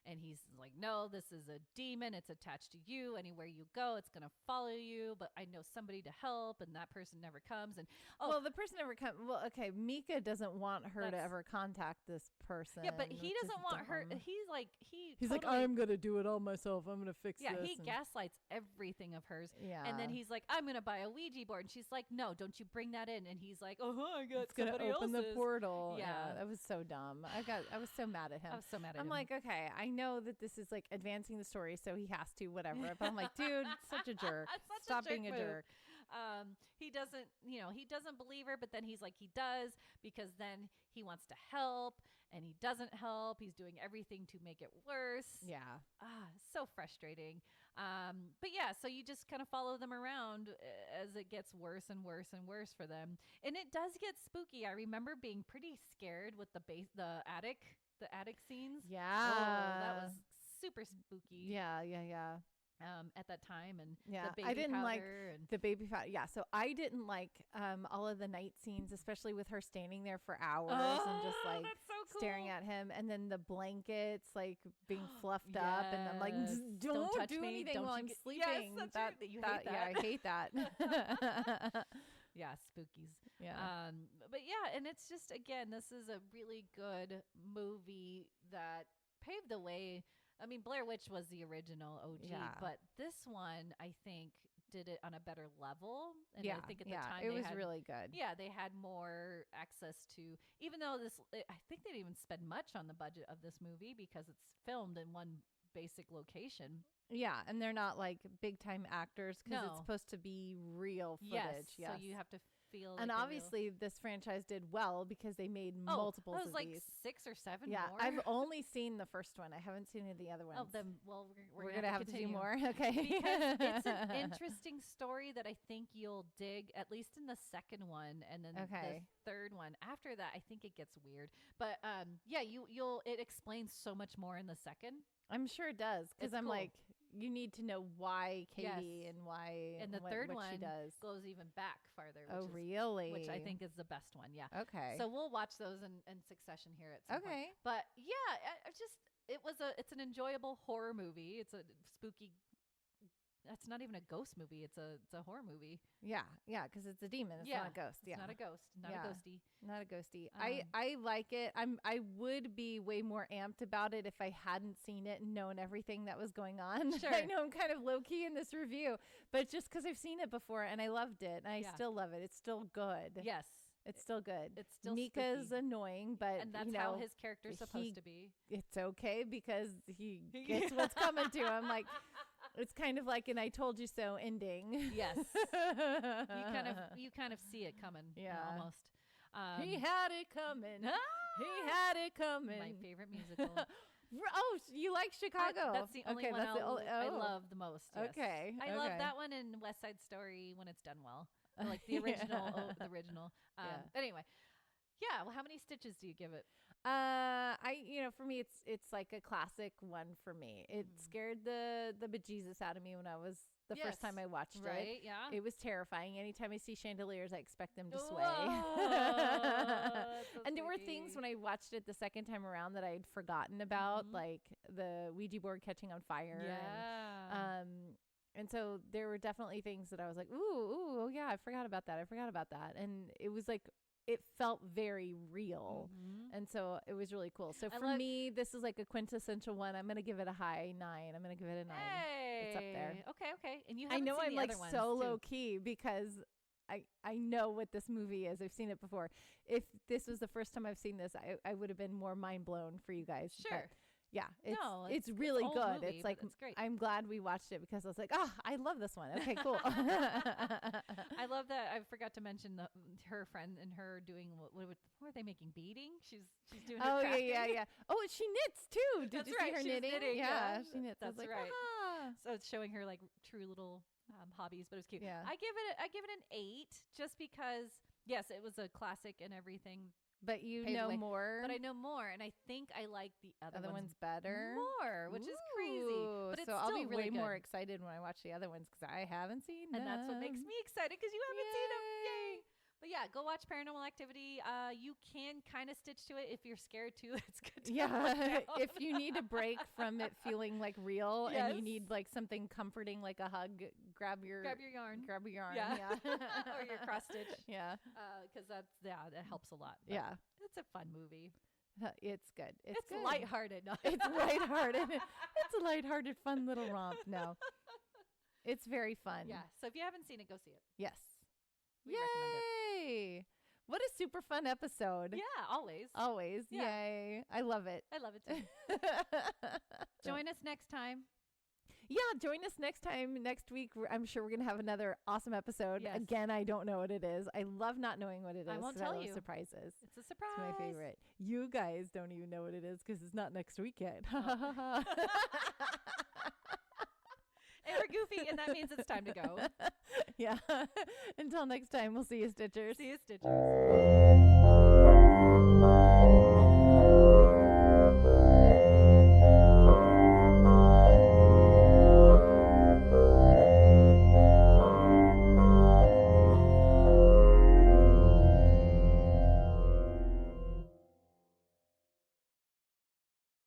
And he's like, no, this is a demon. It's attached to you. Anywhere you go, it's going to follow you. But I know somebody to help, and that person never comes. And well, the person never comes. Well, okay, Mika doesn't want her to ever contact this person. Yeah, but he doesn't want her. He's like, I'm going to do it all myself. I'm going to fix this. Yeah, he gaslights everything of hers. Yeah. And then he's like, I'm going to buy a Ouija board. And she's like, no, don't you bring that in. And he's like, I got it's gonna somebody open else's. the portal. Yeah. That was so dumb. I was so mad at him. I was so mad at him. I'm like, okay, I know that this is like advancing the story, so he has to, whatever. But I'm like, dude, such a jerk. Stop being a jerk. He doesn't believe her, but then he's like, he does, because then he wants to help, and he doesn't help. He's doing everything to make it worse. Yeah. So frustrating. But yeah, so you just kind of follow them around as it gets worse and worse and worse for them. And it does get spooky. I remember being pretty scared with the attic scenes. Yeah. Oh, that was super spooky. Yeah. At that time, and yeah, the baby I didn't like powder and the baby powder. Yeah, so I didn't like all of the night scenes, especially with her standing there for hours and just like that's so cool. staring at him, and then the blankets like being fluffed up, and I'm like, don't touch do me. anything Don't while you I'm get-" sleeping. Yes, that's right. You hate that. Yeah, I hate that. Yeah, spookies. Yeah. But yeah, and it's just, again, this is a really good movie that paved the way. I mean, Blair Witch was the original OG, but this one, I think, did it on a better level. And I think at the time it was really good. Yeah, they had more access to, even though I think they didn't even spend much on the budget of this movie because it's filmed in one basic location. Yeah, and they're not like big time actors because it's No. supposed to be real footage. Yes, so you have to feel. And like obviously, this franchise did well because they made multiples it was of like these. 6 or 7 Yeah, more. I've only seen the first one. I haven't seen any of the other ones. Oh, then we're gonna have to do continue. more. Okay, Because it's an interesting story that I think you'll dig, at least in the second one, and then the third one. After that, I think it gets weird. But yeah, it explains so much more in the second. I'm sure it does because I'm cool. like, you need to know why Katie and why. And the third what one she does. goes even back farther. Really? Which I think is the best one. Yeah. Okay. So we'll watch those in succession here at some point. But yeah, it's an enjoyable horror movie. It's a spooky. That's not even a ghost movie. It's a horror movie. Yeah, because it's a demon. It's not a ghost. It's not a ghost. Not a ghosty. Not a ghosty. I like it. I would be way more amped about it if I hadn't seen it and known everything that was going on. Sure. I know I'm kind of low key in this review, but just because I've seen it before and I loved it, and I still love it. It's still good. Yes. It's still good. It's still Mika's spooky. annoying, but and that's how his character's supposed to be. It's okay because he gets what's coming to him. Like, it's kind of like an "I told you so" ending. Yes. you kind of see it coming. Yeah. Almost. He had it coming. He had it coming. My favorite musical. Oh, you like Chicago? That's the only one I love the most. Yes. Okay. I love that one in West Side Story when it's done well. I like the original. The original. Anyway. Yeah. Well, how many stitches do you give it? For me, it's like a classic one for me. It scared the bejesus out of me when I was the first time I watched it. Right, yeah. It was terrifying. Anytime I see chandeliers, I expect them to sway. So and there were things when I watched it the second time around that I had forgotten about, like the Ouija board catching on fire. Yeah. And so there were definitely things that I was like, oh yeah, I forgot about that. And it was like, it felt very real. And so it was really cool. So for me, this is like a quintessential one. I'm going to give it a high 9. I'm going to give it a 9. Hey. It's up there. Okay. And you I haven't know seen I'm the like other ones so too. low key because I know what this movie is. I've seen it before. If this was the first time I've seen this, I would have been more mind blown for you guys. Sure. But yeah, it's it's really old good. movie, It's like, it's great. I'm glad we watched it because I was like, I love this one. Okay, cool. I love that. I forgot to mention her friend and her doing what were they making? Beading? She's doing her crafting. yeah. Oh, she knits too. Did That's you right. see her She's knitting? knitting, Yeah, yeah. she knits. I was That's like, right. ah. So it's showing her like true little hobbies, but it was cute. Yeah. I give it an 8 just because yes, it was a classic and everything. But you paved the know way. more. But I know more, and I think I like the other ones better. more, which is crazy. But it's so still I'll be really way more good. excited when I watch the other ones because I haven't seen them. And that's what makes me excited because you haven't seen them. Yay! But yeah, go watch Paranormal Activity. You can kind of stitch to it if you're scared too. It's good to Yeah, look down. if you need a break from it feeling like real and you Yes. need like something comforting like a hug, grab your yarn. grab your yarn. Yeah. Yeah. Or your cross stitch. Yeah. Because that helps a lot. But Yeah. it's a fun movie. It's good. It's good. lighthearted. It's lighthearted. It's a lighthearted, fun little romp. No, it's very fun. Yeah. So if you haven't seen it, go see it. Yes. We recommend it. Yay! What a super fun episode. Yeah, always. Always. Yeah. Yay! I love it. I love it too. Join us next time. Yeah, join us next time. Next week, I'm sure we're going to have another awesome episode. Yes. Again, I don't know what it is. I love not knowing what it is. I won't 'cause tell love you. surprises. It's a surprise. It's my favorite. You guys don't even know what it is because it's not next week yet. And we're goofy, and that means it's time to go. Yeah. Until next time, we'll see you, Stitchers. See you, Stitches.